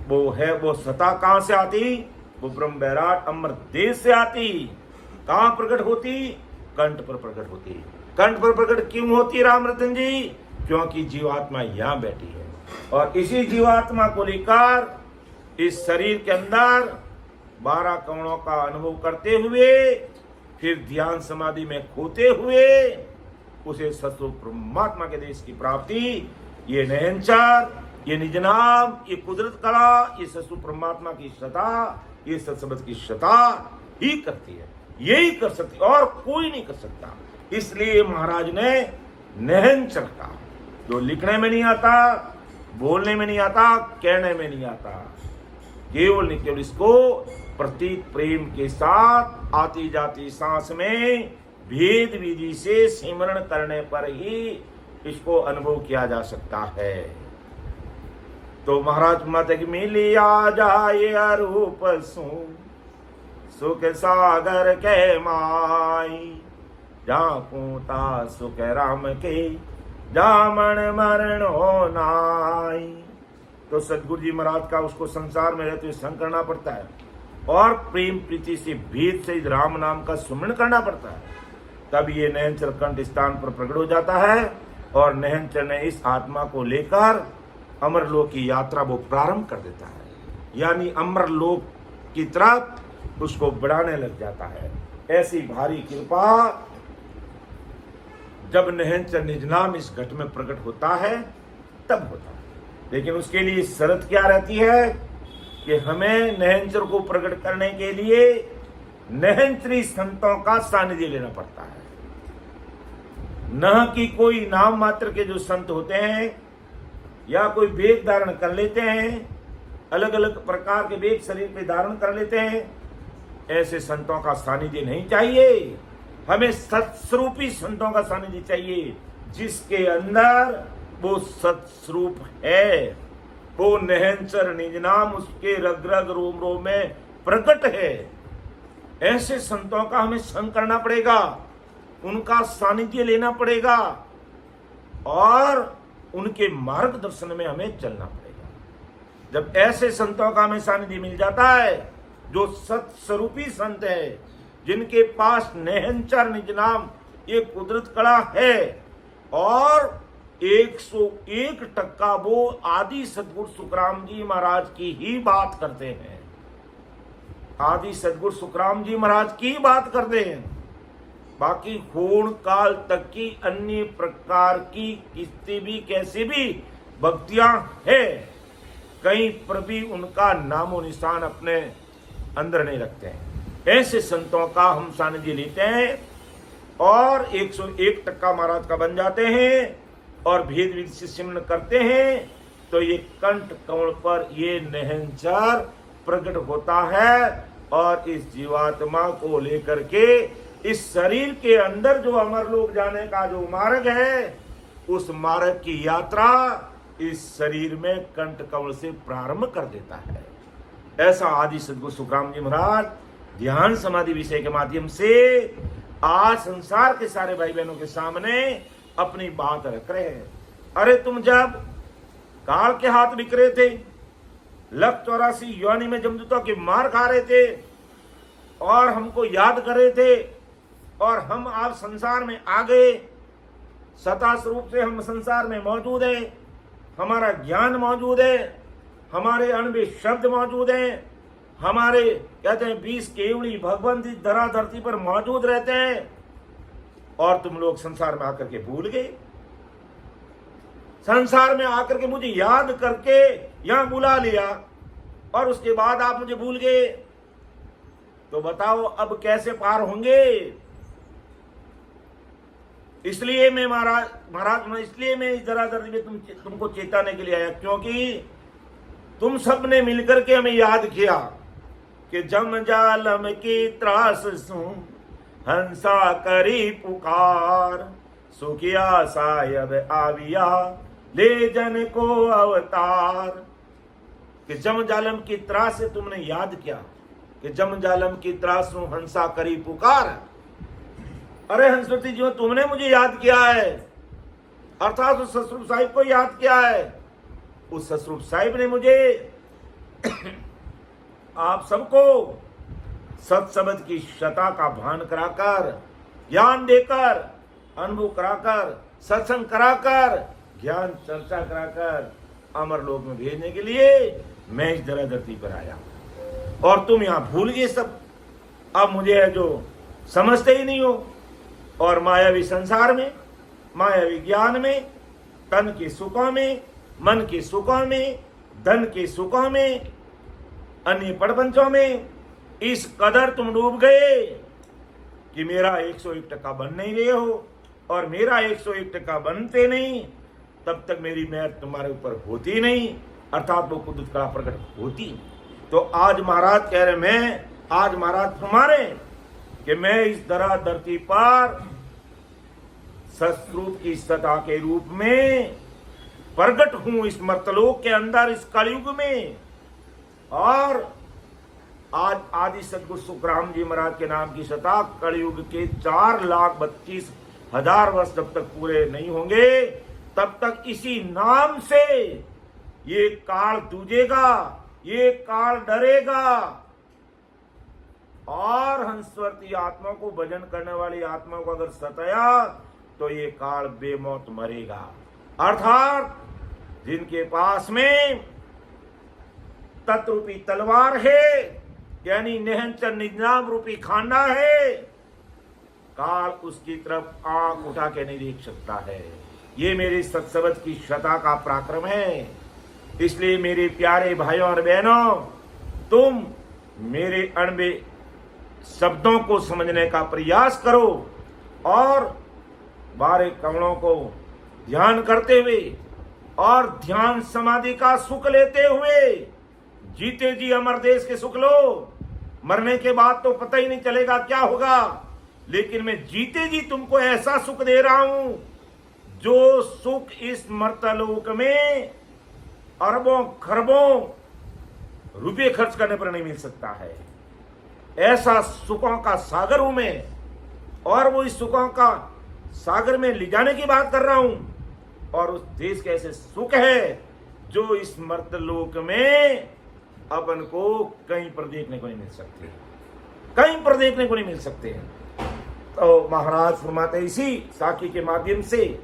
वो है, वो सता कहां से आती? वो ब्रह्म बैराट अमर देश से आती। कहां प्रकट होती? कंठ पर प्रकट होती। कंठ पर प्रकट क्यों होती राम रतन जी? क्योंकि जीवात्मा यहां बैठी है, और इसी जीवात्मा को लेकर इस शरीर के अंदर 12 कणों का अनुभव करते हुए, फिर ध्यान समाधि में खोते हुए उसे सस्वरूप परमात्मा के देश की प्राप्ति, ये नयनचार, ये निज नाम, ये कुदरत कला, ये सस्वरूप परमात्मा की सता, ये सत्शब्द की सता ही करती है। यही कर सकती, और कोई नहीं कर सकता। इसलिए महाराज ने नयनचर का, जो लिखने में नहीं आता, बोलने में नहीं आता, कहने में नहीं आता, केवल न केवल इसको प्रतीक प्रेम के साथ आती जाती सांस में भेद विधि से सिमरण करने पर ही इसको अनुभव किया जा सकता है। तो महाराज मत मिलिया जाए अरूप सुख सागर के माई, जापूता सुख राम के जामन मरण हो नाई। तो सदगुरु जी महाराज का उसको संसार में रहते हुए संग करना पड़ता है और प्रेम प्रीति से भेद से राम नाम का सुमरण करना पड़ता है, तब ये नयनचर कंठ स्थान पर प्रकट हो जाता है और नयनचर ने इस आत्मा को लेकर अमरलोक की यात्रा वो प्रारंभ कर देता है, यानी अमरलोक की तरफ उसको बढ़ाने लग जाता है। ऐसी भारी कृपा जब नयनचर निज नाम इस घट में प्रकट होता है तब होता है। लेकिन उसके लिए शर्त क्या रहती है कि हमें नयनचर को प्रकट करने के लिए नयनचरी संतों का सानिध्य लेना पड़ता है, न कि कोई नाम मात्र के जो संत होते हैं या कोई वेद धारण कर लेते हैं, अलग अलग प्रकार के वेद शरीर पे धारण कर लेते हैं, ऐसे संतों का सानिध्य नहीं चाहिए। हमें सत्स्वरूपी संतों का सानिध्य चाहिए, जिसके अंदर वो सत्स्वरूप है, वो नयनचर निज नाम उसके रग रग रोम रोम में प्रकट है। ऐसे संतों का हमें संग करना पड़ेगा, उनका सानिध्य लेना पड़ेगा और उनके मार्गदर्शन में हमें चलना पड़ेगा। जब ऐसे संतों का हमें सानिध्य मिल जाता है जो सत्स्वरूपी संत है, जिनके पास नयनचर निज नाम ये कुदरत कला है और 101% वो आदि सदगुरु सुखराम जी महाराज की ही बात करते हैं, आदि सदगुरु सुखराम जी महाराज की बात करते हैं। बाकी खून काल तक की अन्य प्रकार की किस्ती भी कैसी भी भक्तियां है, कहीं पर भी उनका नामो निशान अपने अंदर नहीं रखते हैं। ऐसे संतों का हम सानिध्य लेते हैं और 101% महाराज का बन जाते हैं और भेद विधि से सिमरन करते हैं, तो ये कंठ कमल पर ये नयनचर प्रकट होता है और इस जीवात्मा को लेकर के इस शरीर के अंदर जो अमरलोक जाने का जो मार्ग है, उस मार्ग की यात्रा इस शरीर में कंठ कमल से प्रारंभ कर देता है। ऐसा आदि सदगुरु सुखराम जी महाराज ध्यान समाधि विषय के माध्यम से आज संसार के सारे भाई बहनों के सामने अपनी बात रख रहे हैं। अरे तुम जब काल के हाथ बिक रहे थे, 184 योनि में जमदूतों की मार खा रहे थे और हमको याद कर रहे थे और हम आप संसार में आ गए, सता स्वरूप से हम संसार में मौजूद हैं, हमारा ज्ञान मौजूद है, हमारे अणुवे शब्द मौजूद हैं, हमारे कहते हैं 20 केवड़ी भगवंत इस धरा धरती पर मौजूद रहते हैं और तुम लोग संसार में आकर के भूल गए। संसार में आकर के मुझे याद करके यहां बुला लिया और उसके बाद आप मुझे भूल गए, तो बताओ अब कैसे पार होंगे। इसलिए मैं महाराज इसलिए मैं इस धरा धरती में तुमको चेताने के लिए आया, क्योंकि तुम सब ने मिलकर के हमें याद किया कि जम जालम की त्रास सु हंसा करी पुकार, सुखिया सायब आविया ले जन को अवतार। कि जम जालम की त्रास से तुमने याद किया कि जम जालम की त्रास सु हंसा करी पुकार। अरे हंसवती जी, तुमने मुझे याद किया है, अर्थात उस ससुर साहिब को याद किया है। उस ससुर साहिब ने मुझे आप सबको सत्सबद की शता का भान कराकर, ज्ञान देकर, अनुभव कराकर, सत्संग कराकर, ज्ञान चर्चा कराकर अमरलोक में भेजने के लिए मैं इस धरा धरती पर आया और तुम यहां भूल गए सब। अब मुझे जो समझते ही नहीं हो और मायावी संसार में, मायावी ज्ञान में, तन के सुखों में, मन के सुखों में, धन के सुखों में, अन्य प्रपंचों में इस कदर तुम डूब गए कि मेरा 101% बन नहीं रहे हो और मेरा 101% बनते नहीं तब तक मेरी मेहर तुम्हारे ऊपर होती नहीं, अर्थात वो कुदरत कला प्रकट होती। तो आज महाराज कह रहे, मैं आज महाराज तुम्हारे कि मैं इस धरा धरती पर सत्स्वरूप की सत्ता के रूप में प्रकट हूं इस मर्तलोक के अंदर, इस कलयुग में, और आज आदि सदगुरु सुखराम जी महाराज के नाम की सता कलयुग के 4,32,000 वर्ष जब तक पूरे नहीं होंगे तब तक इसी नाम से ये काल दूजेगा, ये काल डरेगा और हंसवर्ती आत्मा को भजन करने वाली आत्मा को अगर सताया तो ये काल बेमौत मरेगा। अर्थात जिनके पास में तत्रूपी तलवार है यानी निहंचर निजाम रूपी खांडा है, काल उसकी तरफ आंख उठा के नहीं देख सकता है। ये मेरे सत्सवत की शता का पराक्रम है। इसलिए मेरे प्यारे भाइयों और बहनों, तुम मेरे अणबे शब्दों को समझने का प्रयास करो और 12 कमलों को ध्यान करते हुए और ध्यान समाधि का सुख लेते हुए जीते जी अमर देश के सुख लो। मरने के बाद तो पता ही नहीं चलेगा क्या होगा, लेकिन मैं जीते जी तुमको ऐसा सुख दे रहा हूं जो सुख इस मर्तलोक में अरबों खरबों रुपये खर्च करने पर नहीं मिल सकता है। ऐसा सुखों का सागर हूं मैं और वो इस सुखों का सागर में ले जाने की बात कर रहा हूं। और उस देश के ऐसे सुख है जो इस मर्तलोक में अपन को कहीं पर देखने को नहीं मिल सकते, कहीं पर देखने को नहीं मिल सकते हैं। तो महाराज फरमाते इसी साखी के माध्यम से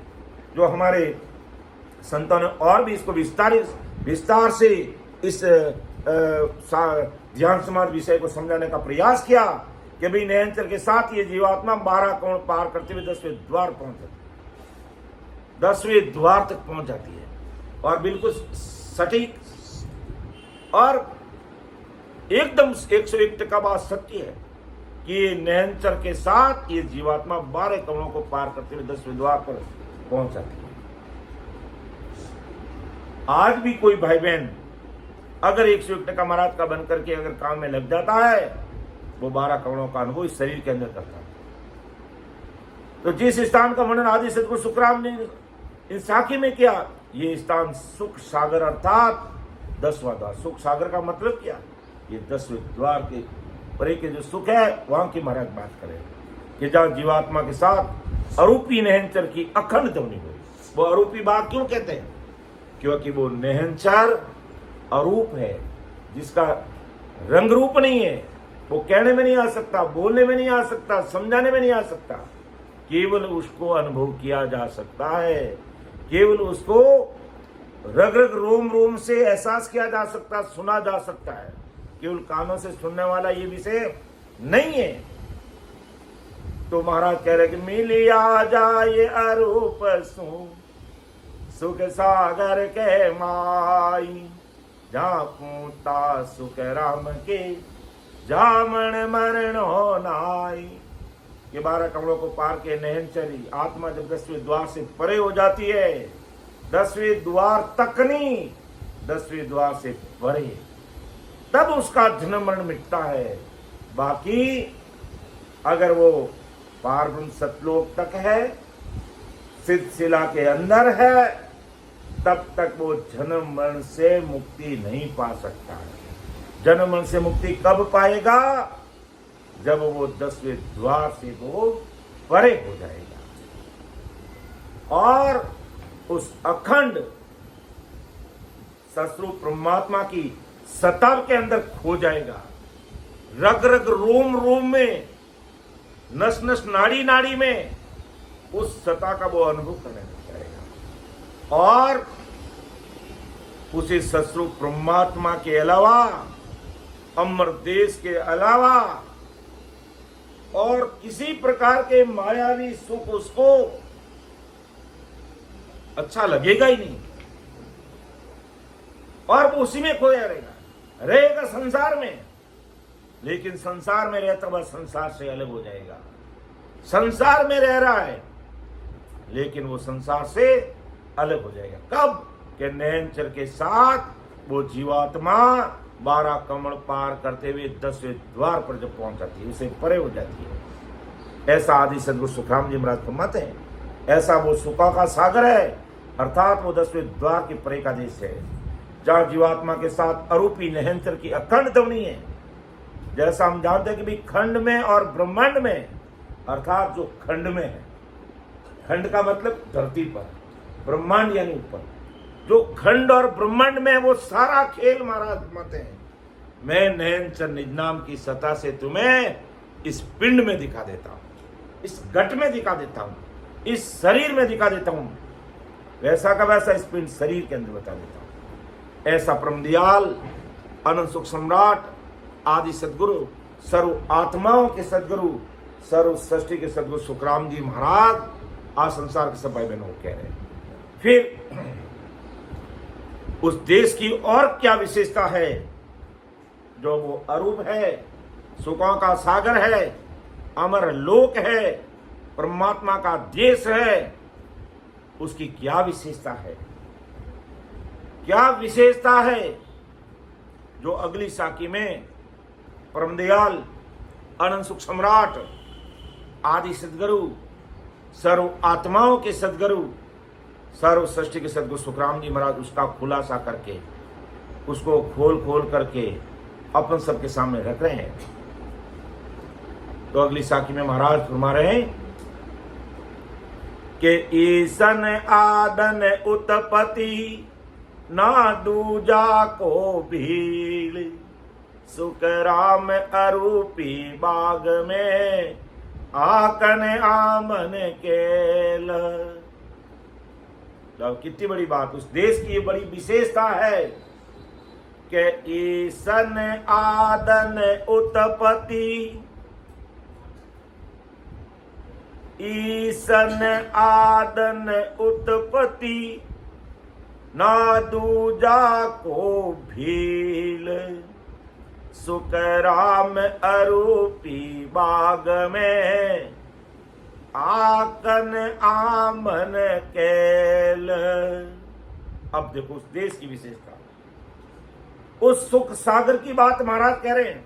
जो हमारे संतों ने और भी इसको विस्तार से इस ध्यान समाधि विषय को समझाने का प्रयास किया कि भाई नयनचर के साथ ये जीवात्मा 12 कोण पार करते हुए 10वें द्वार पहुंच जाती है, 10वें द्वार तक पहुंच जाती है और बिल्कुल सटीक और एकदम 101% बात सत्य है कि ये नयनचर के साथ ये जीवात्मा 12 कमलों को पार करते हुए 10वें द्वार पर पहुंच जाती है। आज भी कोई भाई बहन अगर 101% महाराज का बन करके अगर काम में लग जाता है, वो 12 कमलों का अनुभव इस शरीर के अंदर करता है। तो जिस स्थान का वर्णन आदि सदगुरु सुखराम ने इस साखी में किया, ये स्थान सुख सागर अर्थात 10वां द्वार। सुख सागर का मतलब क्या? ये 10वें द्वार के परे के जो सुख है वहां की महाराज बात करें कि जहां जीवात्मा के साथ अरूपी नहनचर की अखंड ध्वनि हुई। वो अरूपी बात क्यों कहते हैं? क्योंकि वो नहनचर अरूप है, जिसका रंग रूप नहीं है, वो कहने में नहीं आ सकता, बोलने में नहीं आ सकता, समझाने में नहीं आ सकता। केवल उसको अनुभव किया जा सकता है, केवल उसको रग रग रोम रोम से एहसास किया जा सकता, सुना जा सकता है। केवल कानों से सुनने वाला ये विषय नहीं है। तो महाराज कह रहे कि मिलिया जाए अरूप सुख सागर के माई, जहाँ पूता सुख राम के जामन मरण हो नाई। ये 12 कमलों को पार के नहनचरी आत्मा जब 10वें द्वार से परे हो जाती है, 10वें द्वार तक नहीं, 10वें द्वार से परे, तब उसका जन्म मरण मिटता है। बाकी अगर वो पारब्रह्म सतलोक तक है, सिद्ध शिला के अंदर है, तब तक वो जन्म मरण से मुक्ति नहीं पा सकता है। जन्म मरण से मुक्ति कब पाएगा? जब वो 10वें द्वार से वो परे हो जाएगा और उस अखंड सस्वरूप परमात्मा की सत्ता के अंदर खो जाएगा। रग रग रोम रोम में, नस नस नाड़ी नाड़ी में उस सत्ता का वो अनुभव करने लग जाएगा और उसे सस्वरूप परमात्मा के अलावा, अमर देश के अलावा और किसी प्रकार के मायावी सुख उसको अच्छा लगेगा ही नहीं और वो उसी में खोया रहेगा संसार में। लेकिन संसार में रहता वह संसार से अलग हो जाएगा। संसार में रह रहा है लेकिन वो संसार से अलग हो जाएगा। कब? कि नयनचर के साथ वो जीवात्मा 12 कमल पार करते हुए 10वें द्वार पर जब पहुंच जाती है, उसे परे हो जाती है। ऐसा आदि सदगुरु सुखराम जी महाराज फरमाते हैं, ऐसा वो सुखों का सागर है, अर्थात वो 10वें द्वार के परे का देश है, जहां जीवात्मा के साथ अरूपी नहनचर की अखंड ध्वनि है। जैसा हम जानते हैं कि भाई खंड में और ब्रह्मांड में, अर्थात जो खंड में है, खंड का मतलब धरती पर, ब्रह्मांड यानी ऊपर, जो खंड और ब्रह्मांड में वो सारा खेल महाराज घुमाते हैं। मैं नयन निज नाम की सत्ता से तुम्हें इस पिंड में दिखा देता हूं, इस घट में दिखा देता हूं, इस शरीर में दिखा देता हूं, वैसा का वैसा इस पिंड शरीर के अंदर बता देता हूं। ऐसा परमदयाल अनंत सुख सम्राट आदि सदगुरु, सर्व आत्माओं के सदगुरु, सर्व सृष्टि के सदगुरु सुखराम जी महाराज आज संसार के सब भाई बहनों को कह रहे हैं। फिर उस देश की और क्या विशेषता है, जो वो अरूप है, सुखों का सागर है, अमर लोक है, परमात्मा का देश है, उसकी क्या विशेषता है, क्या विशेषता है, जो अगली साखी में परमदयाल अनंत सुख सम्राट आदि सदगुरु, सर्व आत्माओं के सदगुरु, सर्व सृष्टि के सदगुरु सुखराम जी महाराज उसका खुलासा करके, उसको खोल खोल करके अपन सबके सामने रख रहे हैं। तो अगली साखी में महाराज फरमा रहे हैं कि ईसन आदन उत्पत्ति ना दूजा को भील, सुख राम अरूपी बाग में आकन आमन केल। तो कितनी बड़ी बात, उस देश की बड़ी विशेषता है कि ईसन आदन उत्पत्ति, ईसन आदन उत्पत्ति ना दूजा को भील, सुख राम अरूपी बाग में आकन आमन केल। अब देखो उस देश की विशेषता, उस सुख सागर की बात महाराज कह रहे हैं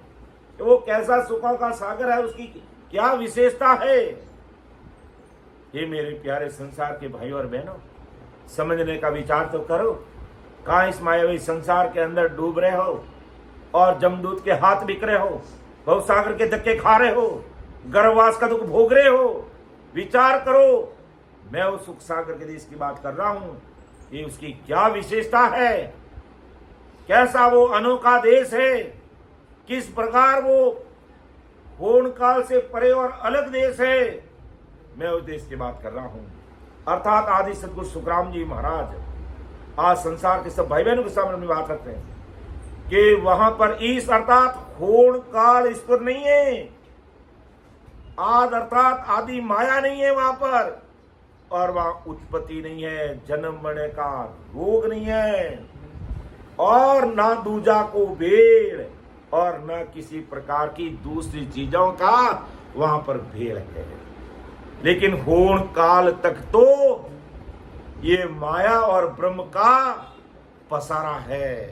कि वो कैसा सुखों का सागर है, उसकी क्या विशेषता है। ये मेरे प्यारे संसार के भाइयों और बहनों, समझने का विचार तो करो। कहाँ इस मायावी संसार के अंदर डूब रहे हो और जमदूत के हाथ बिक रहे हो, भवसागर के धक्के खा रहे हो, गर्भवास का दुख भोग रहे हो। विचार करो, मैं उस सुख सागर के देश की बात कर रहा हूं, ये उसकी क्या विशेषता है, कैसा वो अनोखा देश है, किस प्रकार वो पूर्ण काल से परे और अलग देश है। मैं उस देश की बात कर रहा हूं, अर्थात आदि सदगुरु सुखराम जी महाराज आज संसार के सब भाई बहनों के सामने अपनी बात रखते हैं कि वहां पर ईश अर्थात पूर्ण काल ईश्वर नहीं है, आद अर्थात आदि माया नहीं है वहां पर, और वहां उत्पत्ति नहीं है, जन्म मरने का रोग नहीं है, और ना दूजा को भेड़, और न किसी प्रकार की दूसरी चीजों का वहां पर भेड़ है। लेकिन पूर्ण काल तक तो ये माया और ब्रह्म का पसारा है।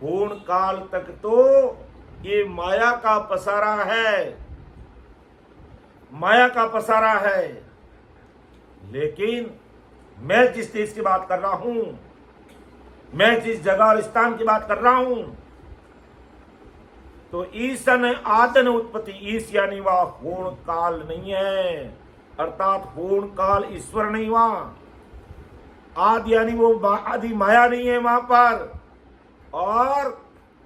पूर्ण काल तक तो ये माया का पसारा है, माया का पसारा है। लेकिन मैं जिस देश की बात कर रहा हूं, मैं जिस जगह और स्थान की बात कर रहा हूं, तो ईसन आदन उत्पत्ति, ईश यानी वह पूर्ण काल नहीं है, अर्थात पूर्ण काल ईश्वर नहीं वहां, आदि यानी वो आदि माया नहीं है वहां पर, और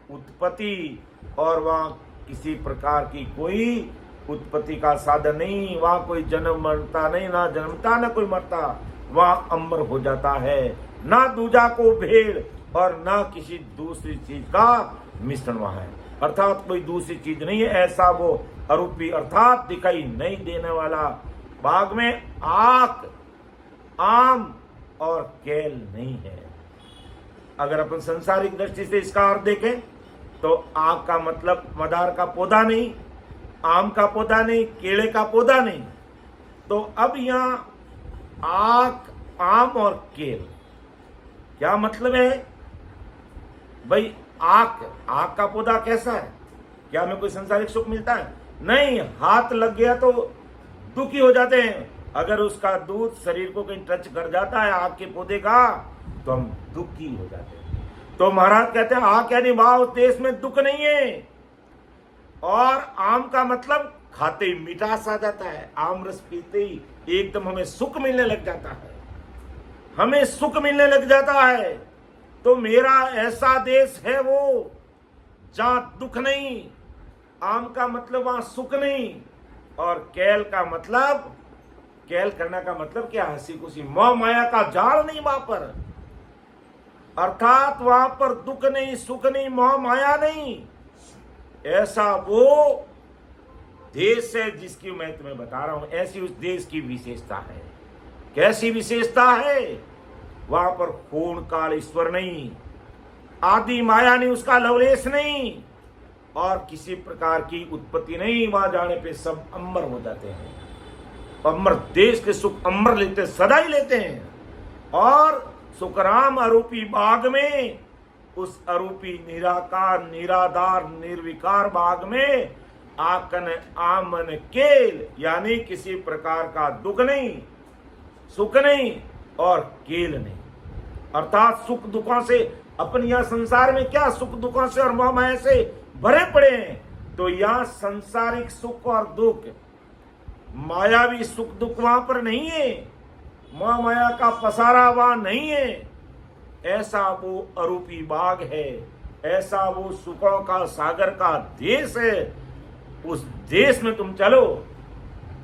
उत्पत्ति, और वहां किसी प्रकार की कोई उत्पत्ति का साधन नहीं, वहां कोई जन्म मरता नहीं, ना जन्मता ना कोई मरता, वहां अमर हो जाता है, ना दूजा को भेड़ और ना किसी दूसरी चीज का मिश्रण वहां है, अर्थात कोई दूसरी चीज नहीं है। ऐसा वो अरूपी अर्थात दिखाई नहीं देने वाला बाग में आक, आम और केल नहीं है। अगर अपन संसारिक दृष्टि से इसका अर्थ देखें तो आक का मतलब मदार का पौधा नहीं, आम का पौधा नहीं, केले का पौधा नहीं। तो अब यहां आक, आम और केल क्या मतलब है भाई? आक, आक का पौधा कैसा है? क्या हमें कोई संसारिक सुख मिलता है? नहीं, हाथ लग गया तो दुखी हो जाते हैं। अगर उसका दूध शरीर को कहीं टच कर जाता है आक के पौधे का तो हम दुखी हो जाते हैं। तो महाराज कहते हैं आक यानी वहां उस देश में दुख नहीं है, और आम का मतलब खाते ही मिठास आ जाता है, आम रस पीते ही एकदम हमें सुख मिलने लग जाता है, हमें सुख मिलने लग जाता है। तो मेरा ऐसा देश है वो जहां दुख नहीं, आम का मतलब वहां सुख नहीं, और कैल का मतलब, कैल करना का मतलब क्या, हंसी खुशी, मोह माया का जाल नहीं वहां पर, अर्थात वहां पर दुख नहीं, सुख नहीं, मोह माया नहीं। ऐसा वो देश है जिसकी मैं तुम्हें बता रहा हूं, ऐसी उस देश की विशेषता है। कैसी विशेषता है? वहां पर खून काल ईश्वर नहीं, आदि माया नहीं, उसका लवलेश नहीं, और किसी प्रकार की उत्पत्ति नहीं। वहां जाने पे सब अमर हो जाते हैं, अमर देश के सुख अमर लेते, सदा ही लेते हैं। और सुखराम अरूपी बाग में, उस अरूपी निराकार निराधार निर्विकार बाग में आकन आमन केल, यानी किसी प्रकार का दुख नहीं, सुख नहीं और केल नहीं, अर्थात सुख दुखों से, अपन यहां संसार में क्या सुख दुखों से और मोह माया से भरे पड़े हैं। तो यहां संसारिक सुख और दुख, मायावी सुख दुख वहां पर नहीं है, मोह माया का पसारा वहां नहीं है। ऐसा वो अरूपी बाग है, ऐसा वो सुखों का सागर का देश है। उस देश में तुम चलो,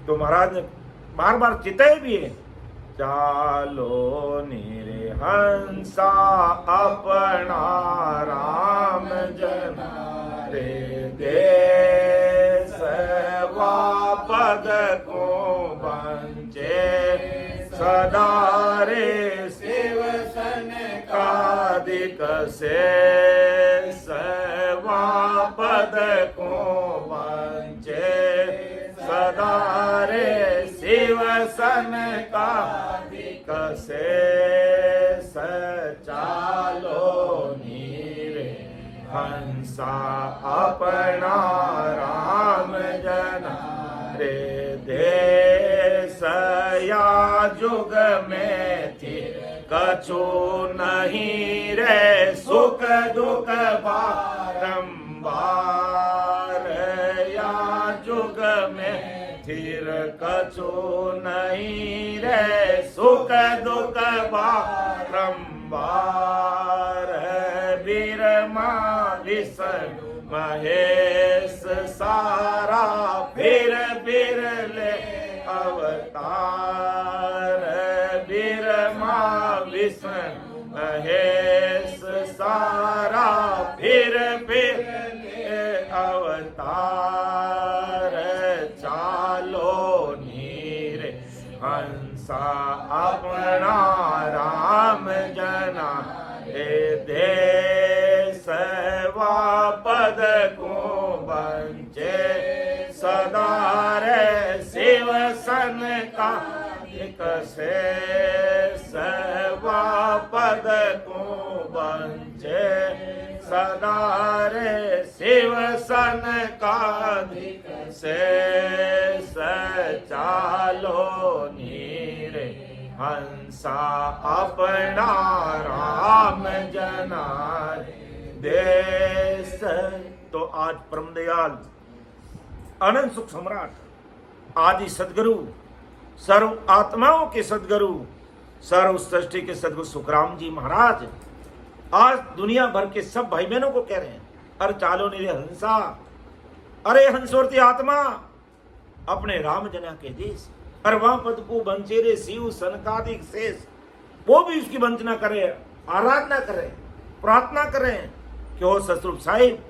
तो महाराज ने बार बार चिताए भी है, चालो निरे हंसा अपना राम जना रे देश, पद को बंचे सदा रे शिव सन कादिक से, पद को बंचे सदा रे शिव सन कादिक से, चालो नीरे हंसा अपना राम जना रे देश, या जुग में थी कछु नहीं रे सुख दुख बारंबार, या जुग में थिर कछु नहीं रे सुख दुख बारंबार, बीरमा विष्णु महेश सारा फिर ले अवतार, बीरमा विष्णु महेश सारा फिर अवतार, चालो नीरे हंसा अपना राम जना हे देश, पद को बंचे सदा रे शिव सन का से, पद को बंचे सदा रे शिव सन का से, चालो नीरे हंसा अपना राम जना देश। तो आज परम दयाल अनंत सुख सम्राट आदि सदगुरु, सर्व आत्माओं के सदगुरु, सर्व सृष्टि के सदगुरु सुखराम जी महाराज आज दुनिया भर के सब भाई बहनों को कह रहे हैं, अरे चालो निरे हंसा, अरे हंसवर्ती आत्मा अपने राम जना के देश, अरे वहां पद को बंचे रे शिव सनकादिक शेष, वो भी उसकी वंचना करे, आराधना करें, प्रार्थना करें कि हो ससुर साहिब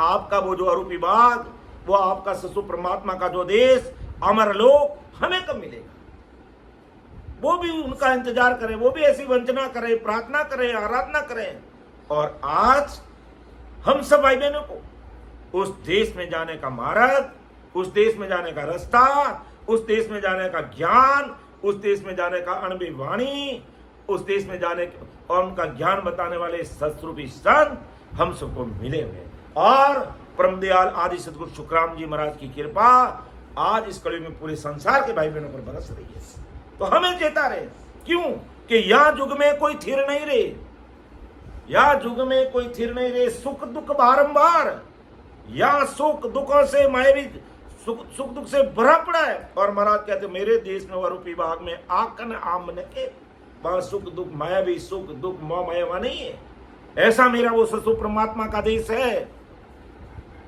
आपका वो जो अरूपी बाग, वो आपका ससुर परमात्मा का जो देश अमर लोक हमें कब मिलेगा। वो भी उनका इंतजार करें, वो भी ऐसी वंचना करें, प्रार्थना करें, आराधना करें। और आज हम सब भाई बहनों को उस देश में जाने का मार्ग, उस देश में जाने का रास्ता, उस देश में जाने का ज्ञान, उस देश में जाने का अनुभवी वाणी, उस देश में जाने और उनका ज्ञान बताने वाले सत्स्वरूपी संत हम सबको मिले हुए। और परम दयाल आदि सदगुरु सुखराम जी महाराज की कृपा आज इस कड़ी में पूरे संसार के भाई बहनों पर बरस रही है। तो हमें चेता रहे, क्यों कि यह युग में कोई थिर नहीं रहे, यह युग में कोई थिर नहीं रहे, सुख दुख बारंबार, यहाँ सुख दुखों से मायावी सुख दुख से भरा पड़ा है। और महाराज कहते मेरे देश में वरूपी बाग में आकन आमन के, वहां सुख दुख मायावी सुख दुख मोह माया नहीं है। ऐसा मेरा वो ससुर परमात्मा का देश है।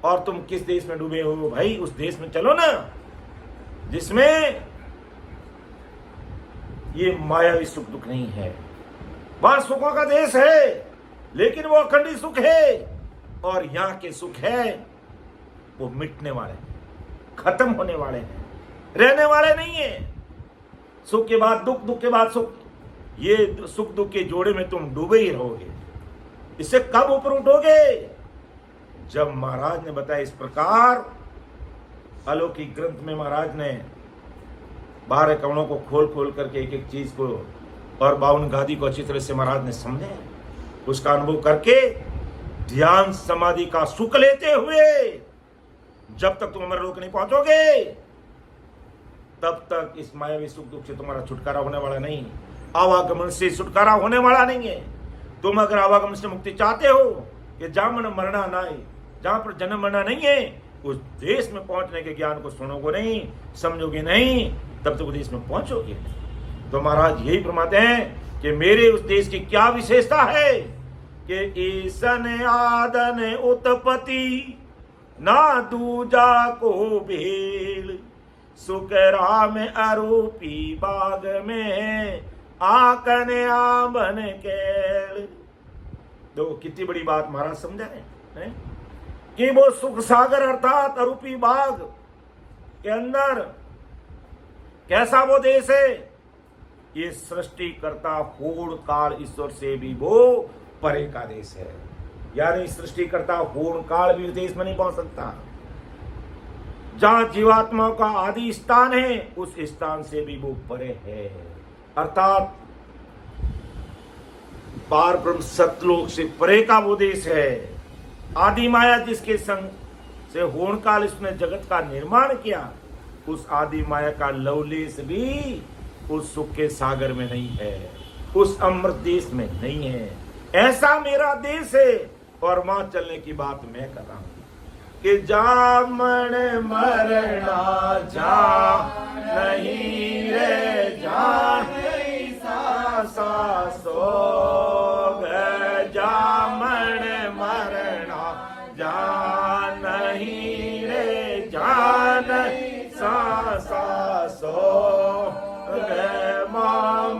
और तुम किस देश में डूबे हो भाई? उस देश में चलो ना जिसमें ये मायावी सुख दुख नहीं है। वहां सुखों का देश है, लेकिन वो अखंडी सुख है। और यहां के सुख है वो मिटने वाले हैं, खत्म होने वाले हैं, रहने वाले नहीं है। सुख के बाद दुख, दुख के बाद सुख, ये सुख दुख के जोड़े में तुम डूबे ही रहोगे। इससे कब ऊपर उठोगे? जब महाराज ने बताया इस प्रकार। अलौकिक ग्रंथ में महाराज ने 12 कवनों को खोल खोल करके एक एक चीज को और 52 गादी को अच्छी तरह से महाराज ने समझे, उसका अनुभव करके ध्यान समाधि का सुख लेते हुए जब तक तुम अमर लोक नहीं पहुंचोगे तब तक इस मायावी सुख दुख से तुम्हारा छुटकारा होने वाला नहीं, आवागमन से छुटकारा होने वाला नहीं है। तुम अगर आवागमन से मुक्ति चाहते हो कि जहां मन मरना ना है, जहां पर जन्म मरना नहीं है, उस देश में पहुंचने के ज्ञान को सुनोगे नहीं, समझोगे नहीं, तब तक उस देश में पहुंचोगे। तो महाराज यही फरमाते हैं कि मेरे उस देश की क्या विशेषता है कि ईसन आदन उत्पत्ति ना दूजा को भेल, सुख राम अरूपी बाग में आकन आमन केल। देखो कितनी बड़ी बात महाराज समझा है कि वो सुख सागर अर्थात अरूपी बाग के अंदर कैसा वो देश है? ये सृष्टिकर्ता पूर्ण काल ईश्वर से भी वो परे का देश है। यानी सृष्टिकर्ता पूर्ण काल भी देश में नहीं पहुंच सकता। जहां जीवात्माओं का आदि स्थान है उस स्थान से भी वो परे है। अर्थात पार ब्रह्म सतलोक से परे का वो देश है। आदि माया जिसके संग से होण काल इसने जगत का निर्माण किया, उस आदि माया का लवलेश भी उस सुख के सागर में नहीं है, उस अमृत देश में नहीं है। ऐसा मेरा देश है। और वहां चलने की बात मैं कर रहा हूं कि जामन मरना जा नहीं रे, जा नहीं सा सोग, जामन मरना जा नहीं रे, जान सा सोग,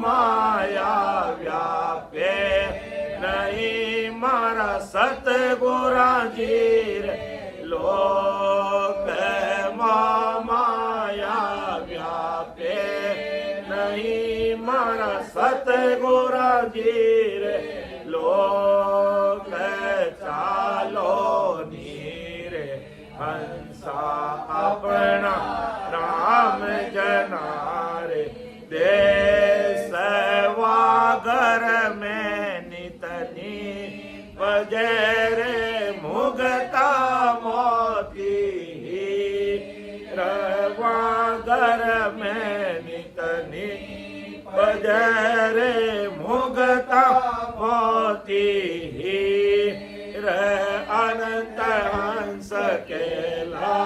माया व्यापे नहीं मारा सतगुरा जीर लोक, माया व्यापे नहीं मारा सतगुरा जीर लोक, चालो नीर हंसा अपना राम जनारे, देश वागर में नितनी बजरे मुगता मोती, रवागर में नितनी बजरे मुगता मोती, अनंत हंस केला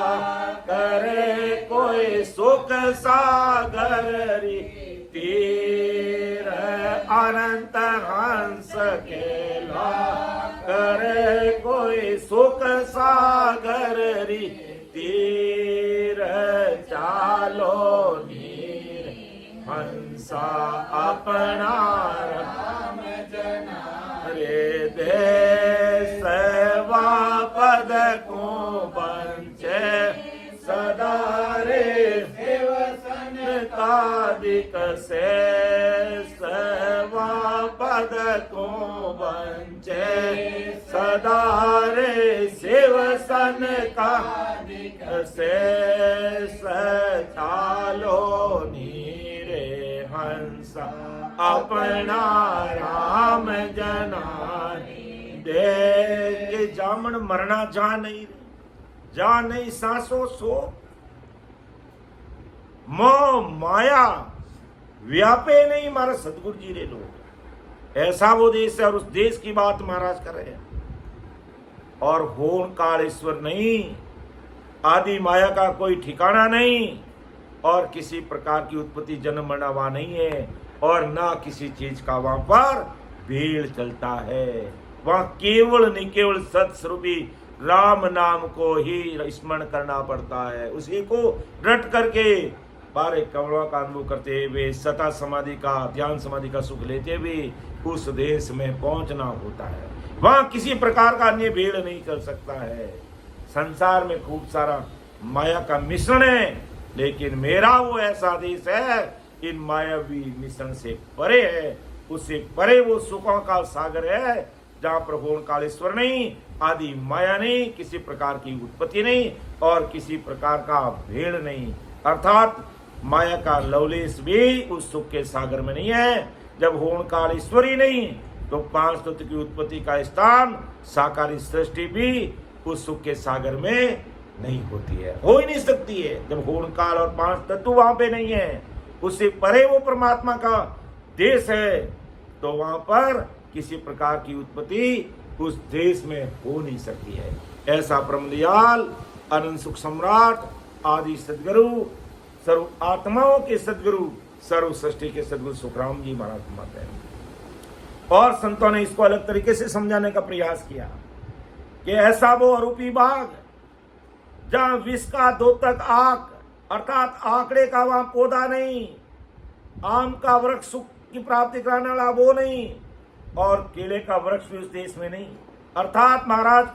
करे कोई सुख सागर तीर, अनंत हंस केला करे कोई सुख सागर तीर, चालो नीर हंसा अपना राम जना रे, देश पद को बंचे सदा रे, देवसन कादिक से पद को बंचे सदा रे, शिवसन कादिक से चालो नीरे हंसा अपना राम जनानी, देख के जामन मरना जा नहीं, जा नहीं सांसों सो, मोह माया व्यापे नहीं मारा सतगुरु जी रे लोग। ऐसा वो देश है और उस देश की बात महाराज कर रहे हैं। और होण काल ईश्वर नहीं, आदि माया का कोई ठिकाना नहीं, और किसी प्रकार की उत्पत्ति जन्म मरना वहां नहीं है, और ना किसी चीज का वहां पर भेड़ चलता है। वहां केवल नहीं केवल सत्स्वरूपी राम नाम को ही स्मरण करना पड़ता है, उसी को रट करके बारे कमलों का अनुभव करते हुए सता समाधि का ध्यान समाधि का सुख लेते हुए उस देश में पहुंचना होता है। वहां किसी प्रकार का अन्य भेड़ नहीं चल सकता है। संसार में खूब सारा माया का मिश्रण है, लेकिन मेरा वो ऐसा देश है इन मायावी मिश्रण से परे है, उससे परे वो सुखों का सागर है जहां पर होण कालेश्वर नहीं, आदि माया नहीं, किसी प्रकार की उत्पत्ति नहीं और किसी प्रकार का भेड़ नहीं, अर्थात माया का लवलेश भी उस सुख के सागर में नहीं है। जब होण काल ईश्वर ही नहीं तो पांच तत्व की उत्पत्ति का स्थान साकारी सृष्टि भी उस सुख के सागर में नहीं होती है, हो ही नहीं सकती है। जब होण काल और पांच तत्व वहां पे नहीं है, उससे परे वो परमात्मा का देश है, तो वहां पर किसी प्रकार की उत्पत्ति उस देश में हो नहीं सकती है। ऐसा ब्रह्मदयाल अनंत सुख सम्राट आदि सदगुरु सर्व आत्माओं के सदगुरु सर्व सृष्टि के सदगुरु सुखराम जी महाराज फरमाते हैं। और संतों ने इसको अलग तरीके से समझाने का प्रयास किया कि ऐसा वो अरूपी बाग जहां विष का दोतक आंक, अर्थात आंकड़े का वहां पौधा नहीं, आम का वृक्ष सुख की प्राप्ति कराने वाला वो नहीं, और केले का वृक्ष भी उस देश में नहीं। अर्थात महाराज,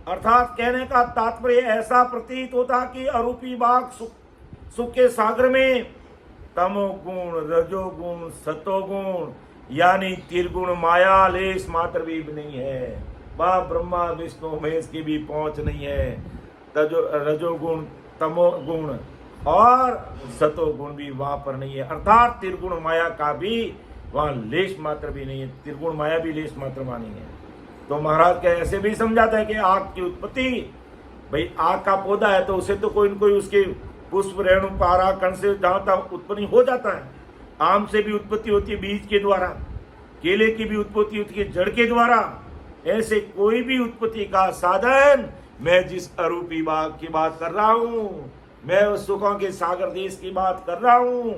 अर्थात कहने का तात्पर्य ऐसा प्रतीत होता कि अरूपी बाग सुख के सागर में तमोगुण, रजोगुण, सतोगुण यानी त्रिगुण माया लेश मात्र भी नहीं है। वह ब्रह्मा विष्णु महेश की भी पहुंच नहीं है। रजोगुण, तमोगुण और सतोगुण भी वहां पर नहीं है, अर्थात त्रिगुण माया का भी वहां लेश मात्र भी नहीं है, त्रिगुण माया भी लेश मात्र वहां नहीं है। तो महाराज क्या ऐसे भी समझाता है कि आग की उत्पत्ति, भाई आग का पौधा है तो उसे तो कोई न कोई उसके पुष्प, रेणु, पारा, कण से जहां तक उत्पत्ति हो जाता है। आम से भी उत्पत्ति होती है बीज के द्वारा, केले की भी उत्पत्ति होती है जड़ के द्वारा। ऐसे कोई भी उत्पत्ति का साधन, मैं जिस अरूपी बाग की बात कर रहा हूं, मैं उस सुखों के सागर देश की बात कर रहा हूं,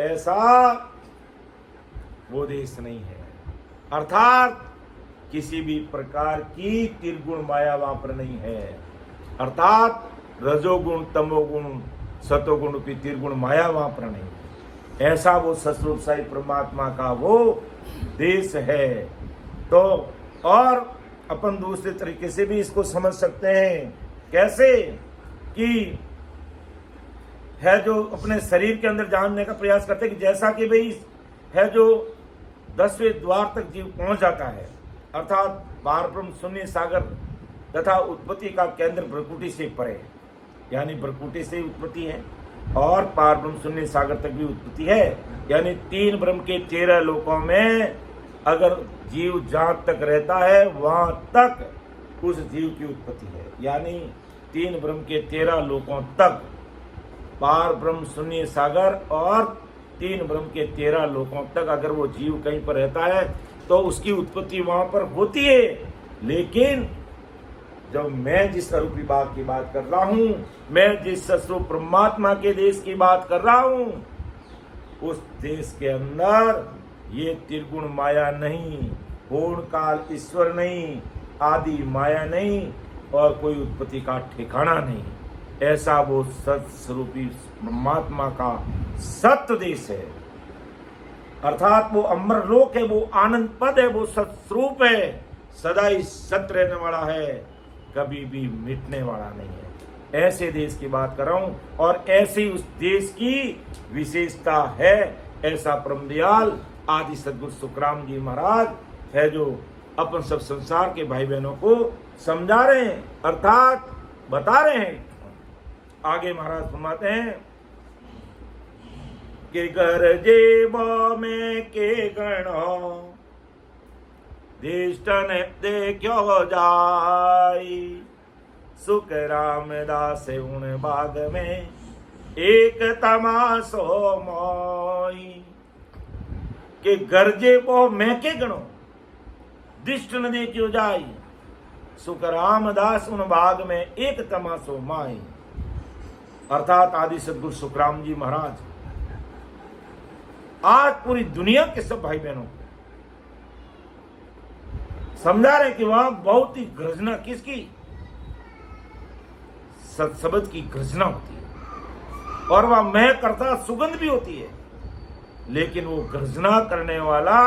ऐसा वो देश नहीं है। अर्थात किसी भी प्रकार की त्रिगुण माया वहां पर नहीं है, अर्थात रजोगुण, तमोगुण, सतोगुण की त्रिगुण माया वहां पर नहीं। ऐसा वो सस्वरूप साई परमात्मा का वो देश है। तो और अपन दूसरे तरीके से भी इसको समझ सकते हैं। कैसे कि है जो अपने शरीर के अंदर जानने का प्रयास करते हैं कि जैसा कि भाई है जो 10वें द्वार तक जीव पहुंच जाता है, अर्थात पार ब्रह्म शून्य सागर तथा उत्पत्ति का केंद्र भ्रकुटी से परे, यानी भ्रकुटी से उत्पत्ति है और पार ब्रह्म शून्य सागर तक भी उत्पत्ति है, यानी 3 ब्रह्म के 13 लोकों में अगर जीव जहां तक रहता है वहां तक उस जीव की उत्पत्ति है। यानी 3 ब्रह्म के 13 लोकों तक पार ब्रह्म शून्य सागर और 3 ब्रह्म के 13 लोकों तक अगर वो जीव कहीं पर रहता है तो उसकी उत्पत्ति वहां पर होती है। लेकिन जब मैं जिस अरूपी बाग की बात कर रहा हूं, मैं जिस सस्वरूप परमात्मा के देश की बात कर रहा हूं, उस देश के अंदर ये त्रिगुण माया नहीं, पूर्ण काल ईश्वर नहीं, आदि माया नहीं और कोई उत्पत्ति का ठिकाना नहीं। ऐसा वो सत्स्वरूपी परमात्मा का सत्य देश है, अर्थात वो अमर लोक है, वो आनंद पद है, वो सत्स्वरूप है, सदा ही सत्य रहने वाला है, कभी भी मिटने वाला नहीं है। ऐसे देश की बात कर रहा हूं और ऐसे उस देश की विशेषता है। ऐसा ब्रह्मदयाल आदि सदगुरु सुखराम जी महाराज है जो अपन सब संसार के भाई बहनों को समझा रहे हैं, अर्थात बता रहे हैं। आगे महाराज फरमाते हैं कि गरजे बो में के गणो दिष्टन देखो जाई, सुख रामदास उन बाग में एक तमाशो मोई। के गरजे बो मैं के गणो दिष्ट न देखो जाई, सुख रामदास उन बाग में एक तमासो माई। अर्थात आदि सदगुरु सुखराम जी महाराज आज पूरी दुनिया के सब भाई बहनों को समझा रहे कि वहां बहुत ही गर्जना किसकी, सत्सबद की गर्जना होती है और वह महक करता सुगंध भी होती है, लेकिन वो गर्जना करने वाला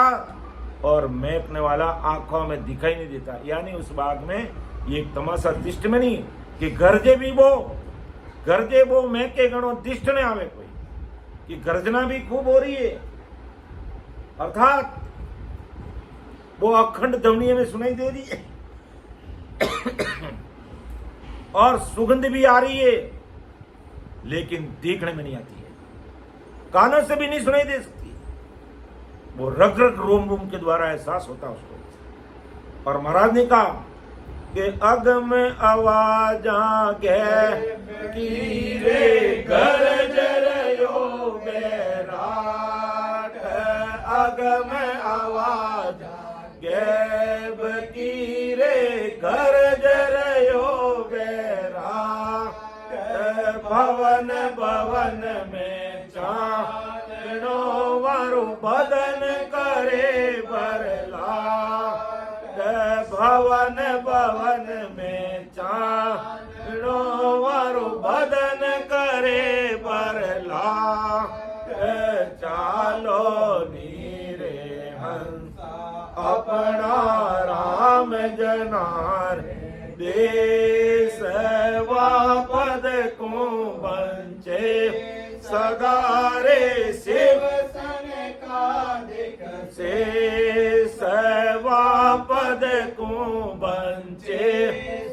और महकने वाला आंखों में दिखाई नहीं देता। यानी उस बाग में ये तमाशा दिष्ट में नहीं कि गर्जे वो महके गणों दिष्ट ने आवे कोई, कि गर्जना भी खूब हो रही है, अर्थात वो अखंड ध्वनि में सुनाई दे रही है और सुगंध भी आ रही है, लेकिन देखने में नहीं आती है, कानों से भी नहीं सुनाई दे सकती। वो रग रग रोम रोम के द्वारा एहसास होता उसको। और महाराज ने कहा कि अगम आवाजा गैब कीरे गरज रयो बैराट, अगम आवाजा गैब कीरे गरज रयो बैराट, भवन भवन में चांदनो वारो बदन करे बरला, भवन भवन में चांदनो वारो बदन करे बरला, चालो नीरे हंसा अपना राम जनार, देश वापद को बंचे सदारे शिव सन का दिख से, सवापद को बंचे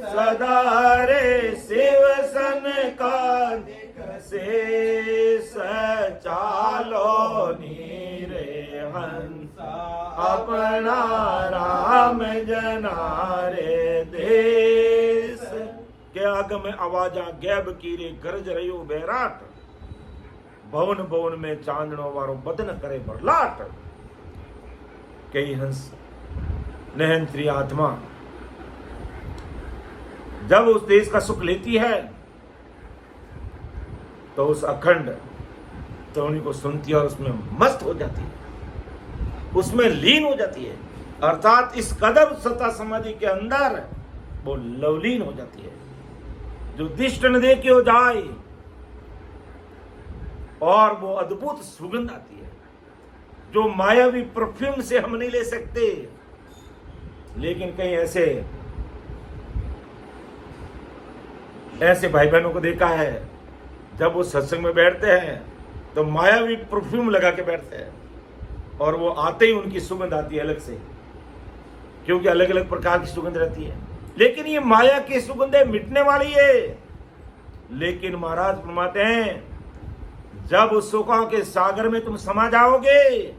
सदारे शिव सन का दिख से, चालो नीरे हंसा अपना राम जनारे देश, के आगम आवाजा गैब कीरे गरज रयो बैराट, भवन भवन में चांदनो वारो बदन करे बरलाट। कई हंस नहंत्री आत्मा जब उस देश का सुख लेती है तो उस अखंड ध्वनि को सुनती है और उसमें मस्त हो जाती है, उसमें लीन हो जाती है। अर्थात इस कदम सता समाधि के अंदर वो लवलीन हो जाती है, जो दिष्ट न देखी हो जाए, और वो अद्भुत सुगंध आती है जो मायावी परफ्यूम से हम नहीं ले सकते। लेकिन कई ऐसे भाई बहनों को देखा है, जब वो सत्संग में बैठते हैं तो मायावी परफ्यूम लगा के बैठते हैं और वो आते ही उनकी सुगंध आती है अलग से, क्योंकि अलग अलग प्रकार की सुगंध रहती है। लेकिन ये माया की सुगंध है, मिटने वाली है। लेकिन महाराज फरमाते हैं जब उस सुखों के सागर में तुम समा जाओगे,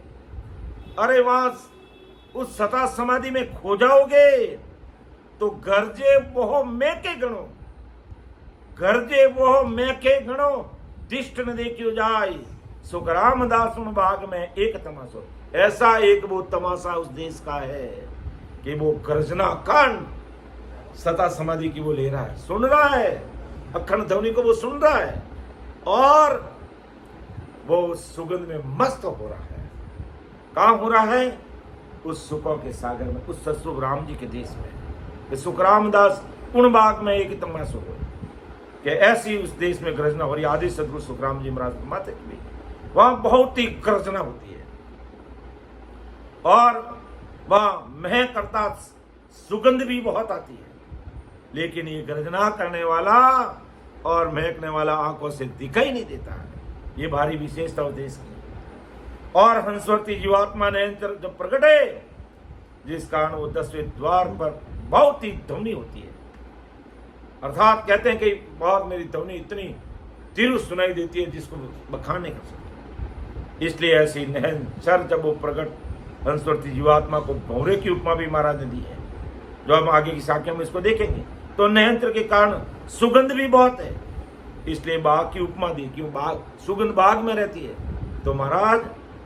अरे वहां उस सता समाधि में खो जाओगे, तो गर्जे वो मैके गणो, गर्जे वो मैके गणो, दिष्ट न देखियो जाए, सुख रामदास उन बाग में एक तमाशो। ऐसा एक वो तमाशा उस देश का है कि वो गर्जना कांड सता समाधि की वो ले रहा है, सुन रहा है, अखंड ध्वनि को वो सुन रहा है और वो सुगंध में मस्त हो रहा है। कहां हो रहा है? उस सुखों के सागर में, उस सतसुख राम जी के देश में। सुख रामदास उन बाग में एक तमाशो हो कि ऐसी उस देश में गर्जना हो रही। आदि सदगुरु सुखराम जी महाराज माते की वहां बहुत ही गर्जना होती है और वहां महक अर्थात सुगंध भी बहुत आती है, लेकिन ये गर्जना करने वाला और महकने वाला आंखों से दिखाई नहीं देता है। ये भारी विशेषता उस देश की। और हंसवर्ती जीवात्मा ने जब प्रकटे, जिस कारण वो 10वें द्वार पर बहुत ही ध्वनि होती है, अर्थात कहते हैं कि बहुत मेरी ध्वनि इतनी तीव्र सुनाई देती है जिसको बखान नहीं कर सकते। इसलिए ऐसी नहंचर जब वो प्रकट हंसवर्ती जीवात्मा को भौरे की उपमा भी महाराज ने दी है, जो हम आगे की साखियों में इसको देखेंगे। तो नहंचर के कारण सुगंध भी बहुत है, इसलिए बाग की उपमा दी, क्यों बाग सुगंध बाग में रहती है। तो महाराज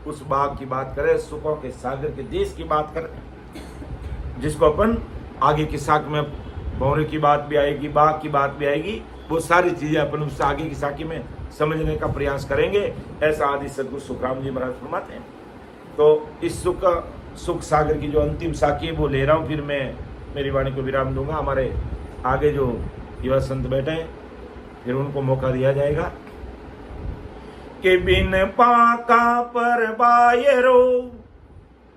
उस बाग की बात करें, सुखों के सागर के देश की बात करें, जिसको अपन आगे की साख में भौरे की बात भी आएगी, बाघ की बात भी आएगी। वो सारी चीजें अपन उससे आगे की साखी में समझने का प्रयास करेंगे, ऐसा आदि सदगुरु सुखराम जी महाराज फरमाते हैं। तो इस सुख सागर की जो अंतिम साखी है वो ले रहा हूँ, फिर मैं मेरी वाणी को विराम दूंगा। हमारे आगे जो युवा संत बैठे हैं फिर उनको मौका दिया जाएगा। कि बिन पाका पर बायरो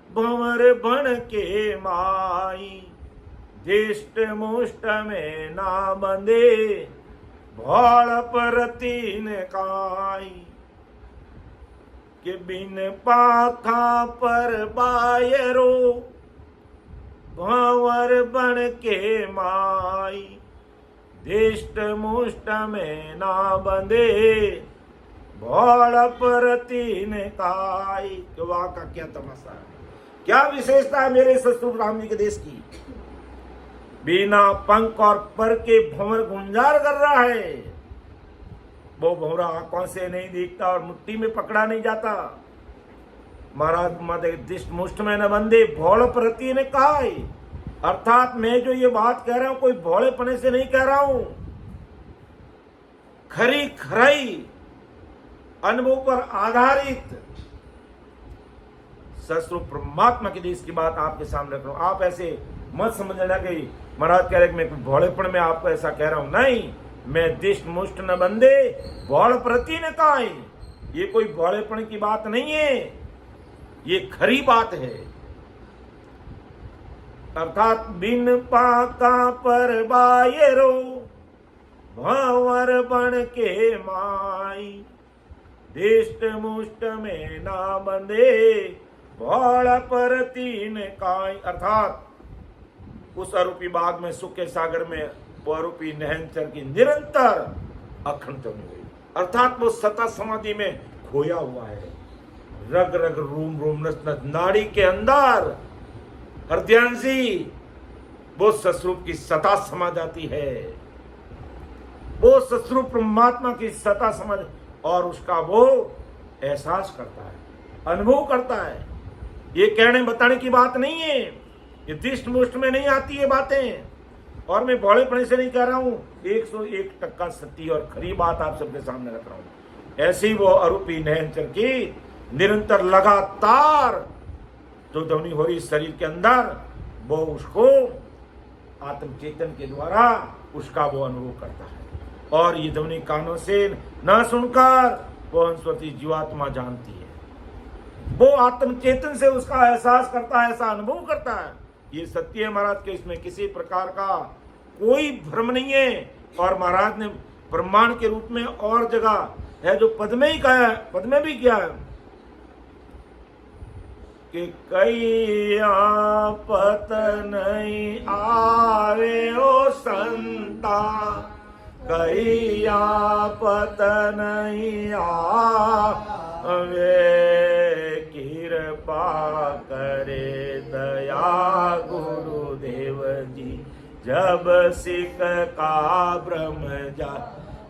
भंवर बन के माई, दिष्ट मुष्ट में ना बंदे भौल पर तीन काई। कि बिन पाखा पर बायरो भंवर बन के माई, दिष्ट मुष्ट में ना बंदे भौल पर तीन काई। तो वहां का क्या तमाशा है, क्या विशेषता है मेरे सतगुरु राम जी के देश की। बिना पंख और पर के भंवर गुंजार कर रहा है। वो भंवरा आंखों से नहीं दिखता और मुट्ठी में पकड़ा नहीं जाता। महाराज मत दिष्ट मुष्ट में न बंदे भौल प्रति ने कहा है। अर्थात मैं जो ये बात कह रहा हूं कोई भोलेपने से नहीं कह रहा हूं, खरी खराई अनुभव पर आधारित सतस्वरूप परमात्मा के देश की बात आपके सामने रख रहा हूं। आप ऐसे मत समझना कि महाराज कह रहे कि मैं भोलेपन में आपको ऐसा कह रहा हूं। नहीं, मैं दिष्ट मुष्ट न बंदे भौल प्रति न कहा। ये कोई भोलेपन की बात नहीं है, ये खरी बात है। अर्थात बिन पाका पर बायरो भंवर बन के माई, दिष्ट मुष्ट में ना बंदे भौल पर तीन काई। अर्थात उस आरोपी बाग में सुख के सागर में वो आरोपी नहनचर की निरंतर अखंड होनी हुई। अर्थात वो सता समाधि में खोया हुआ है। रग रग रूम रूम नस नस नाड़ी के अंदर हृदयांशी वो सस्वरूप की सता समा जाती है। वो सस्वरूप परमात्मा की सता समझ और उसका वो एहसास करता है, अनुभव करता है। ये कहने बताने की बात नहीं है, ये दिष्ट मुष्ट में नहीं आती ये बातें। और मैं भोलेपने से नहीं कह रहा हूं, 101% सत्य और खरी बात आप सबके सामने रख रहा हूं। ऐसी वो आरोपी नहनचर की निरंतर लगातार जो ध्वनि हो रही शरीर के अंदर, वो उसको आत्म चेतन के द्वारा उसका वो अनुभव करता है। और ये ध्वनि कानों से न सुनकर वो हंसवती जीवात्मा जानती है। वो आत्म चेतन से उसका एहसास करता है, ऐसा अनुभव करता है। ये सत्य है महाराज के, इसमें किसी प्रकार का कोई भ्रम नहीं है। और महाराज ने प्रमाण के रूप में और जगह है जो पद में ही कहा है, पद में भी किया है कि कई आपत नहीं आवे ओ संता, कई आपत नहीं आवे, कृपा करे दया गुरुदेव जी, जब सिख का ब्रह्म जा।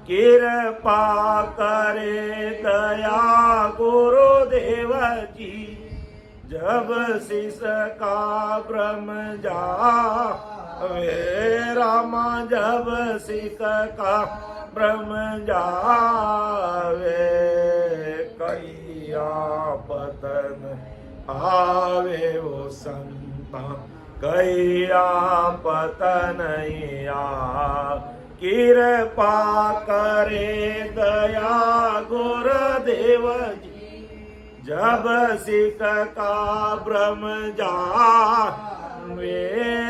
कृपा करे दया गुरुदेव जी, जब शिष का ब्रह्म जावे। रामा जब सिख का ब्रह्म जावे, कई आपतन आवे वो संता, कई आपतन आ। कृपा करे दया गुरुदेव जी, जब सिख का ब्रह्म जावे।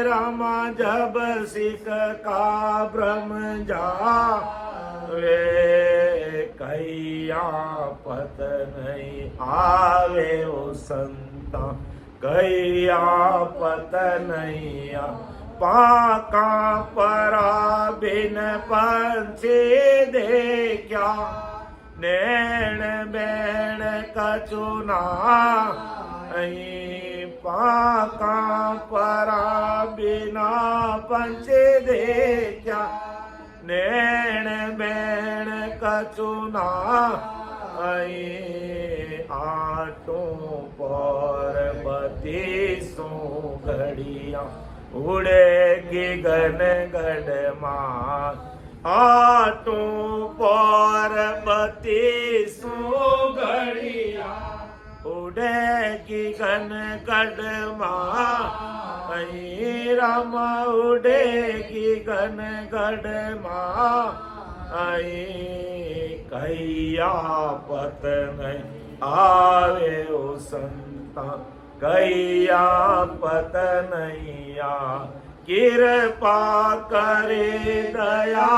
रामा जब सिख का ब्रह्म जावे, कई आपत नहीं आवे ओ संता, कई आपत नहीं आ। पाका परा बिन पंछी देखा, नैन बैण कचुना। पाका परा बिना पंछी देखा, नैन बैण कचुना। आटो पर बतीसों घड़िया, उड़ेगी गन गढ़ माँ आटू पार्वती सुगड़िया उड़ेगी गन गढ़ माँ आई रामा उड़ेगी गन गढ़ माँ आई कैया पत नहीं आवे ओ संता कैया पत नैया कृपा करे दया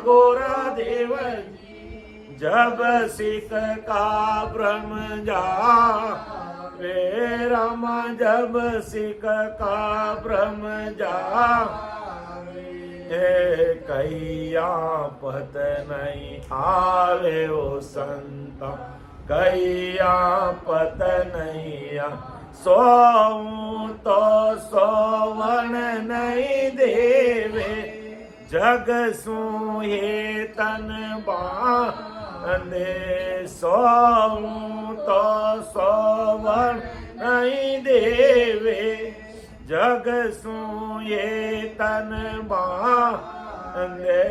गुरुदेव जी जब सिख का ब्रह्म जा वे रामा जब सिख का ब्रह्म जा कैया पत नहीं आवे ओ संता कैया पत नैया सोऊं तो सोवन नहीं देवे जग सूहे तन बांधे सोऊं तो सोवन नहीं देवे जग सूहे तन बांधे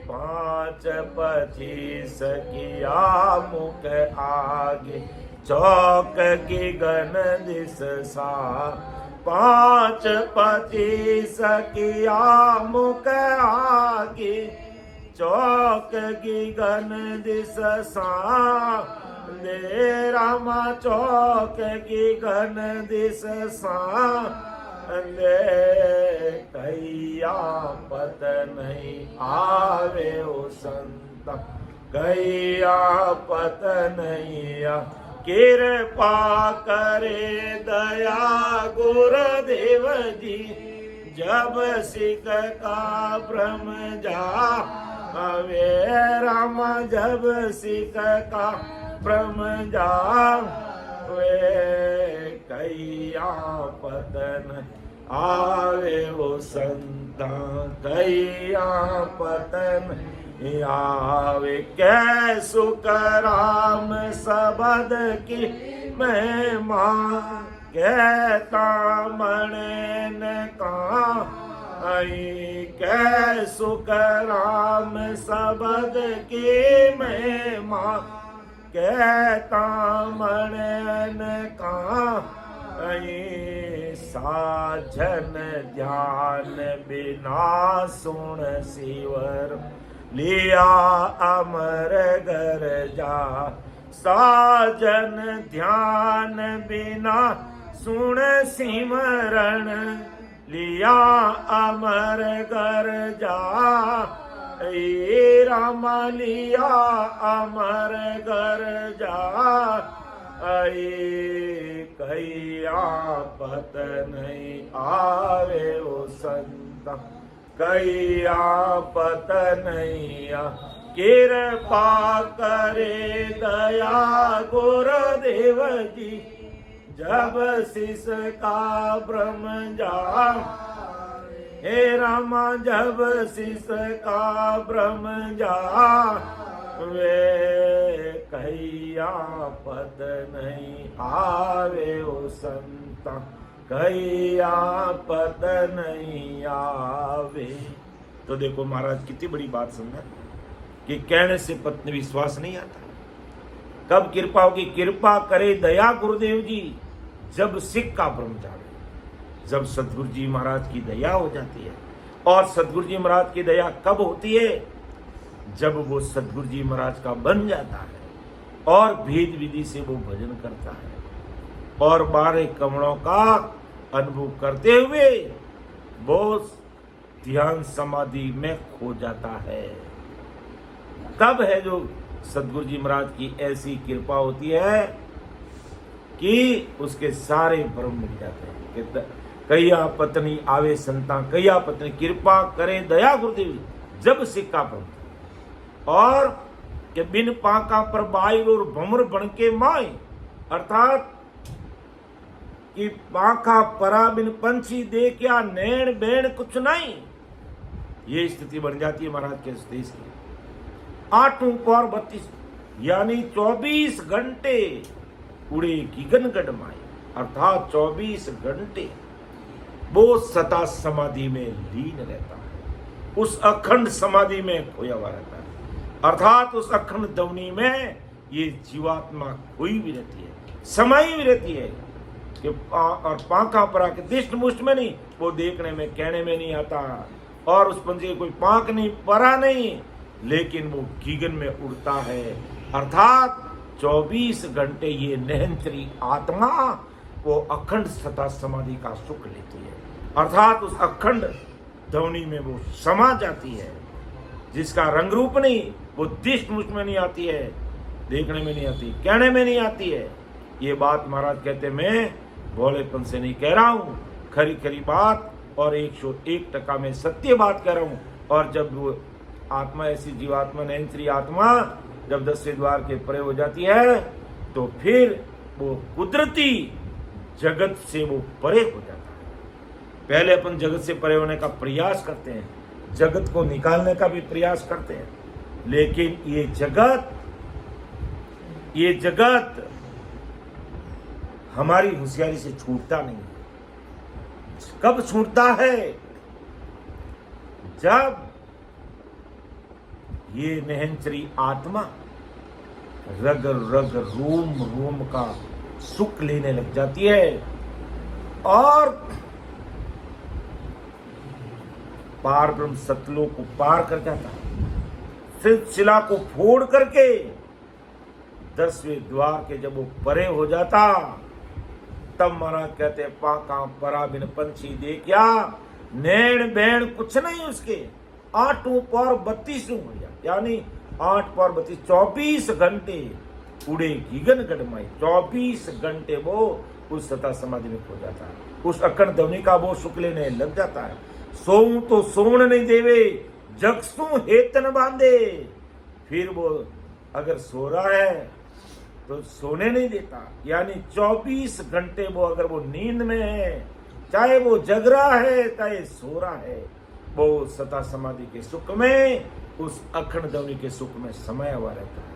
5 25 किया मुख आगे चौक की गन दिस सा 5 25 किया मुख आगे चौक की गन दिस सा दे रामा चौक की गन दिस सा दे कैया पत नहीं आवे ओ संता कैया पत नैया कृपा करे दया गुरुदेव जी जब सिख का ब्रह्म जा वे रामा जब सिख का ब्रह्म जा वे कैया पतन आवे वो संता कैया पतन आवे कै सुख राम सबद की महिमा कहता मणन का आई कै सुख राम सबद की महिमा कहता मणन का आई साजन ध्यान बिना सुन सिवर लिया अमर घर जा साजन ध्यान बिना सुन सिमरण लिया अमर घर जा ए रामा लिया अमर घर जा आई कैया पत नहीं आवे ओ संता कैया पत नैया कृपा करे दया गुरुदेव जी जब शिष का ब्रह्म जा हे रामा जब शिष का ब्रह्म जा वे कैया पद नहीं आवे ओ संता कैया पद नहीं आवे। तो देखो महाराज कितनी बड़ी बात समझा कि कहने से पत्नी विश्वास नहीं आता। कब कृपा होगी? कृपा करे दया गुरुदेव जी जब सिख का ब्रह्म जागे, जब सदगुरु जी महाराज की दया हो जाती है। और सदगुरु जी महाराज की दया कब होती है? जब वो सदगुरु जी महाराज का बन जाता है और भेद विधि से वो भजन करता है और 12 कमलों का अनुभव करते हुए वो ध्यान समाधि में खो जाता है। तब है जो सदगुरु जी महाराज की ऐसी कृपा होती है कि उसके सारे भ्रम मिट जाते हैं। कैया पत्नी आवे संता, कैया पत्नी कृपा करे दया गुरुदेव जब सिक्का ब्रह्म, और कि बिन पाका पर बाई और भमर बन के माए, अर्थात कि पाखा परा बिन पंछी दे क्या नैण बैण कुछ नहीं। ये स्थिति बन जाती है महाराज के देश की। 8 और 32 यानी 24 घंटे उड़े की गनगढ़ माए, अर्थात 24 घंटे वो सता समाधि में लीन रहता है, उस अखंड समाधि में खोया हुआ रहता है। अर्थात उस अखंड ध्वनि में ये जीवात्मा खोई भी रहती है, समाई भी रहती है कि और पांखा परा के दिष्ट मुष्ट में नहीं, वो देखने में कहने में नहीं आता, और उस पंजे कोई पांख नहीं परा नहीं, लेकिन वो गीगन में उड़ता है। अर्थात 24 घंटे ये निरंतरी आत्मा वो अखंड सता समाधि का सुख लेती है। अर्थात उस अखंड ध्वनि में वो समा जाती है, जिसका रंग रूप नहीं, वो दिष्ट मुष्ट में नहीं आती है, देखने में नहीं आती, कहने में नहीं आती है। ये बात महाराज कहते मैं भोलेपन से नहीं कह रहा हूँ, खरी खरी बात और 101% में सत्य बात कह रहा हूँ। और जब वो आत्मा ऐसी जीवात्मा निरंतरी आत्मा जब 10वें द्वार के परे हो जाती है, तो फिर वो कुदरती जगत से वो परे हो जाता है। पहले अपन जगत से परे होने का प्रयास करते हैं, जगत को निकालने का भी प्रयास करते हैं, लेकिन ये जगत हमारी होशियारी से छूटता नहीं है। कब छूटता है? जब ये निरंतरी आत्मा रग रग रोम रोम का सुख लेने लग जाती है और पार ब्रह्म सतलोक को पार कर जाता है। फिर शिला को फोड़ करके 10वें द्वार के जब वो परे हो जाता, तब महाराज कहते पाका परा बिन पंछी देखा, नैण बैण कुछ नहीं उसके, 8 पर 32 हो गया, यानी 8 पर 32 24 घंटे उड़े गीगन गढ़माई, 24 घंटे वो उस सता समाधि में खो जाता है, उस अखंड ध्वनि का वो सुख लेने लग जाता है। सोऊं तो सोण नहीं देवे, जगसू हेतन बांधे। फिर वो अगर सो रहा है तो सोने नहीं देता, यानी 24 घंटे वो अगर वो नींद में है, चाहे वो जग रहा है चाहे सो रहा है, वो सता समाधि के सुख में, उस अखंड ध्वनि के सुख में समाया हुआ रहता है।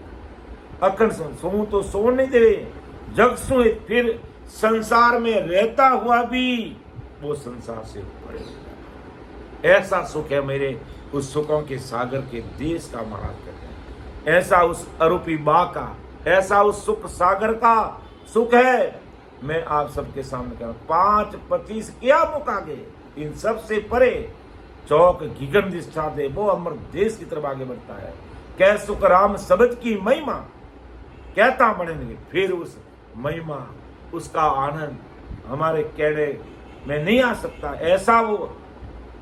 अखंड सोऊं तो सोण नहीं देवे, जगसू। फिर संसार में रहता हुआ भी वो संसार से परे हो जाता है। ऐसा सुख है मेरे उस सुखों के सागर के देश का महाराज कहते हैं। ऐसा उस अरूपी बा का, ऐसा उस सुख सागर का सुख है। मैं आप सबके सामने कह रहा हूं, 5-25 क्या मुख आगे, इन सब से परे चौक गिगन निष्ठा दे, वो अमर देश की तरफ आगे बढ़ता है। कै सुख राम शब्द की महिमा कहता बढ़ेंगे, फिर उस महिमा उसका आनंद हमारे कहने में नहीं आ सकता। ऐसा वो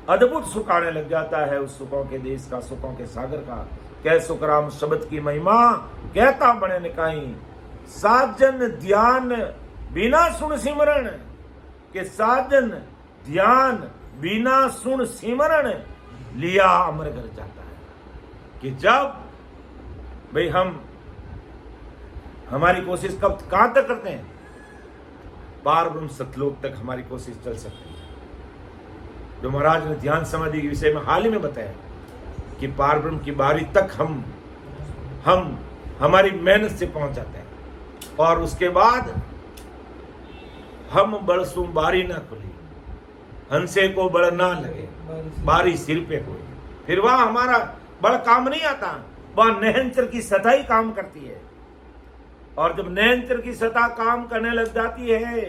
अद्भुत सुख आने लग जाता है उस सुखों के देश का, सुखों के सागर का। कै सुख राम शब्द की महिमा कहता बने ने कहीं, साजन ध्यान बिना सुन सिमरण, के साजन ध्यान बिना सुन सिमरण लिया अमर कर जाता है। कि जब भाई हम हमारी कोशिश कब कहां तक करते हैं, पार ब्रह्म सतलोक तक हमारी कोशिश चल सकती है। जो महाराज ने ध्यान समाधि के विषय में हाल ही में बताया कि पार ब्रह्म की बारी तक हम हमारी मेहनत से पहुंच जाते हैं, और उसके बाद हम बरसू बारी ना खुली, हंसे को बड़ ना लगे, बारी सिर पे हो। फिर वह हमारा बड़ा काम नहीं आता, वह नहंचर की सताई काम करती है। और जब नयनचर की सता काम करने लग जाती है,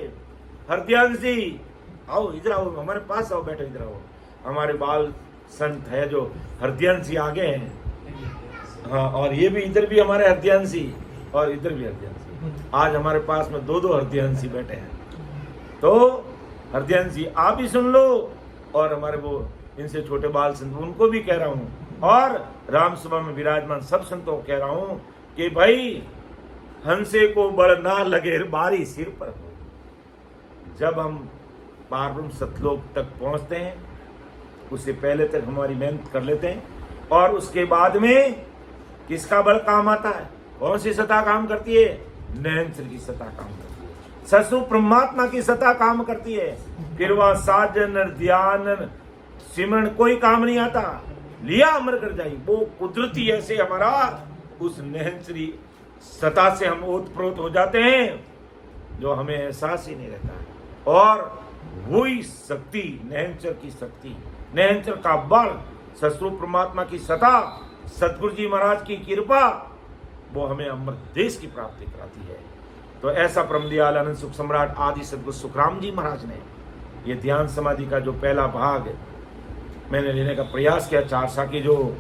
हरदयाल जी आओ इधर आओ, हमारे पास आओ, बैठो इधर आओ। हमारे बाल संत है जो हरदयांशी आगे हैं, हाँ, और ये भी इधर भी हमारे हरदयांशी और इधर भी हरदयांशी। आज हमारे पास में 2 हरदयांशी बैठे हैं, तो हरदयांशी आप भी सुन लो, और हमारे वो इनसे छोटे बाल संत उनको भी कह रहा हूँ, और राम सभा में विराजमान सब संतों को कह रहा हूँ कि भाई हंसे को बड़ ना लगे, बारी सिर पर हो। जब हम पार ब्रह्म सतलोक तक पहुंचते हैं, उससे पहले तक हमारी मेहनत कर लेते हैं, और उसके बाद में किसका बड़ काम आता है? कौन सी सता काम करती है? नयनचर की सता काम करती है, ससु परमात्मा की सता काम करती है। फिर वह साजन ध्यान सिमरण कोई काम नहीं आता, लिया अमर कर जाई। वो कुदरती ऐसे हमारा उस नयनचरी सता से हम ओतप्रोत हो जाते हैं, जो हमें एहसास ही नहीं रहता है। और वही शक्ति, नैनचर की शक्ति, नैनचर का बल, सतस्वरूप परमात्मा की सत्ता, सतगुरु जी महाराज की कृपा, वो हमें अमृत देश की प्राप्ति कराती है। तो ऐसा परम दयाल अनंत सुख सम्राट आदि सदगुरु सुखराम जी महाराज ने ये ध्यान समाधि का जो पहला भाग मैंने लेने का प्रयास किया, चारसा की जो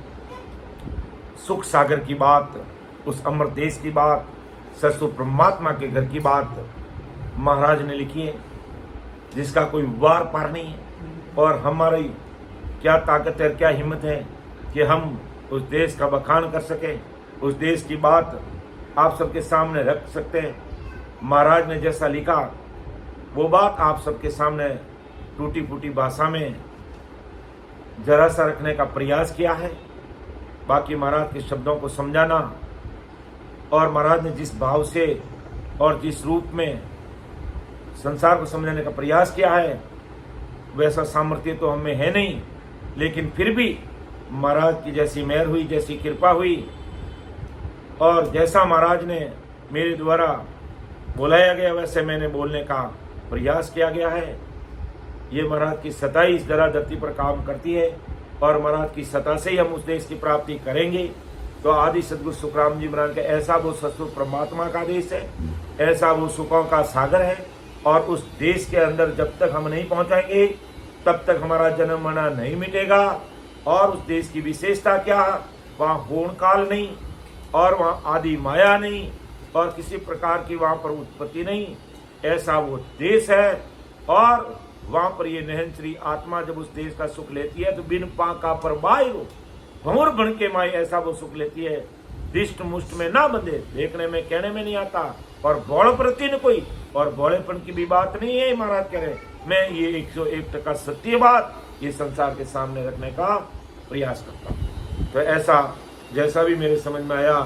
सुख सागर की बात, उस अमृत देश की बात, सतस्वरूप परमात्मा के घर की बात महाराज ने लिखी है, जिसका कोई वार पार नहीं है। और हमारी क्या ताकत है, क्या हिम्मत है कि हम उस देश का बखान कर सके, उस देश की बात आप सबके सामने रख सकते हैं। महाराज ने जैसा लिखा वो बात आप सबके सामने टूटी फूटी भाषा में जरा सा रखने का प्रयास किया है। बाकी महाराज के शब्दों को समझाना और महाराज ने जिस भाव से और जिस रूप में संसार को समझाने का प्रयास किया है, वैसा सामर्थ्य तो हमें है नहीं, लेकिन फिर भी महाराज की जैसी मेहर हुई, जैसी कृपा हुई और जैसा महाराज ने मेरे द्वारा बुलाया गया, वैसे मैंने बोलने का प्रयास किया गया है। ये महाराज की सत्ता ही इस जरा धरती पर काम करती है और महाराज की सत्ता से ही हम उस देश की प्राप्ति करेंगे। तो आदि सदगुरु सुखराम जी महाराज का ऐसा वो सतस्वरूप परमात्मा का देश है, ऐसा वो सुखों का सागर है। और उस देश के अंदर जब तक हम नहीं पहुंचाएंगे तब तक हमारा जन्म मरना नहीं मिटेगा। और उस देश की विशेषता क्या, वहाँ होण काल नहीं और वहाँ आदि माया नहीं और किसी प्रकार की वहाँ पर उत्पत्ति नहीं, ऐसा वो देश है। और वहाँ पर ये नहनश्री आत्मा जब उस देश का सुख लेती है तो बिन पाका पर बायो भंवर बन के माई, ऐसा वो सुख लेती है। दिष्ट मुष्ट में ना बंधे, देखने में कहने में नहीं आता और बौड़ प्रति न कोई, और बौड़ेपन की भी बात नहीं है। महाराज कह रहे मैं ये 101% सत्य बात ये संसार के सामने रखने का प्रयास करता हूँ। तो ऐसा जैसा भी मेरे समझ में आया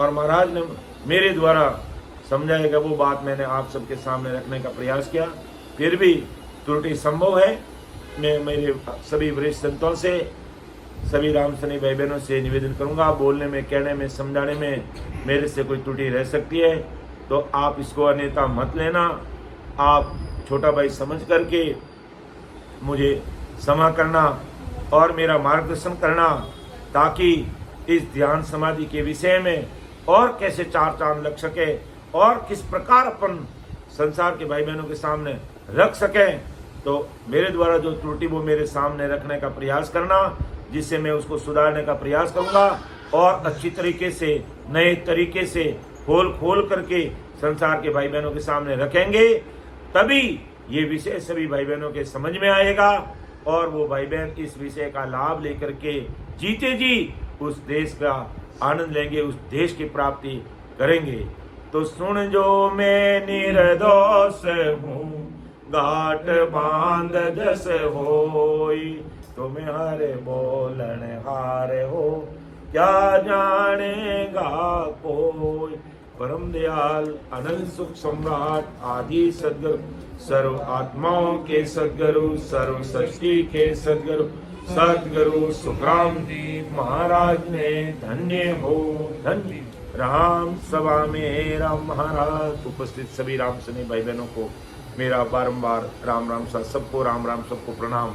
और महाराज ने मेरे द्वारा समझाएगा वो बात मैंने आप सबके सामने रखने का प्रयास किया। फिर भी त्रुटि संभव है। मैं मेरे सभी वरिष्ठ संतों से, सभी राम सनी भाई बहनों से निवेदन करूंगा, बोलने में, कहने में, समझाने में मेरे से कोई त्रुटि रह सकती है तो आप इसको अन्यथा मत लेना। आप छोटा भाई समझ करके मुझे क्षमा करना और मेरा मार्गदर्शन करना, ताकि इस ध्यान समाधि के विषय में और कैसे चार चांद लग सके और किस प्रकार अपन संसार के भाई बहनों के सामने रख सकें। तो मेरे द्वारा जो त्रुटि वो मेरे सामने रखने का प्रयास करना, जिससे मैं उसको सुधारने का प्रयास करूंगा और अच्छी तरीके से, नए तरीके से खोल करके संसार के भाई बहनों के सामने रखेंगे, तभी ये विषय सभी भाई बहनों के समझ में आएगा और वो भाई बहन इस विषय का लाभ लेकर के जीते जी उस देश का आनंद लेंगे, उस देश की प्राप्ति करेंगे। तो सुन जो मैं निर्दोष हूँ, घाट बांध जस होई, तुम्हें हरे बोलन हारे हो, क्या जानेगा कोई। परम दयाल अनंत सुख सम्राट आदि सदगुरु, सर्व आत्माओं के सदगुरु, सर्व सृष्टि के सदगुरु, सदगुरु सुखराम जी महाराज ने धन्य हो धन्य। राम सभा में राम महाराज, उपस्थित सभी राम सनी भाई बहनों को मेरा बारंबार राम राम सा, सबको राम राम, सबको प्रणाम।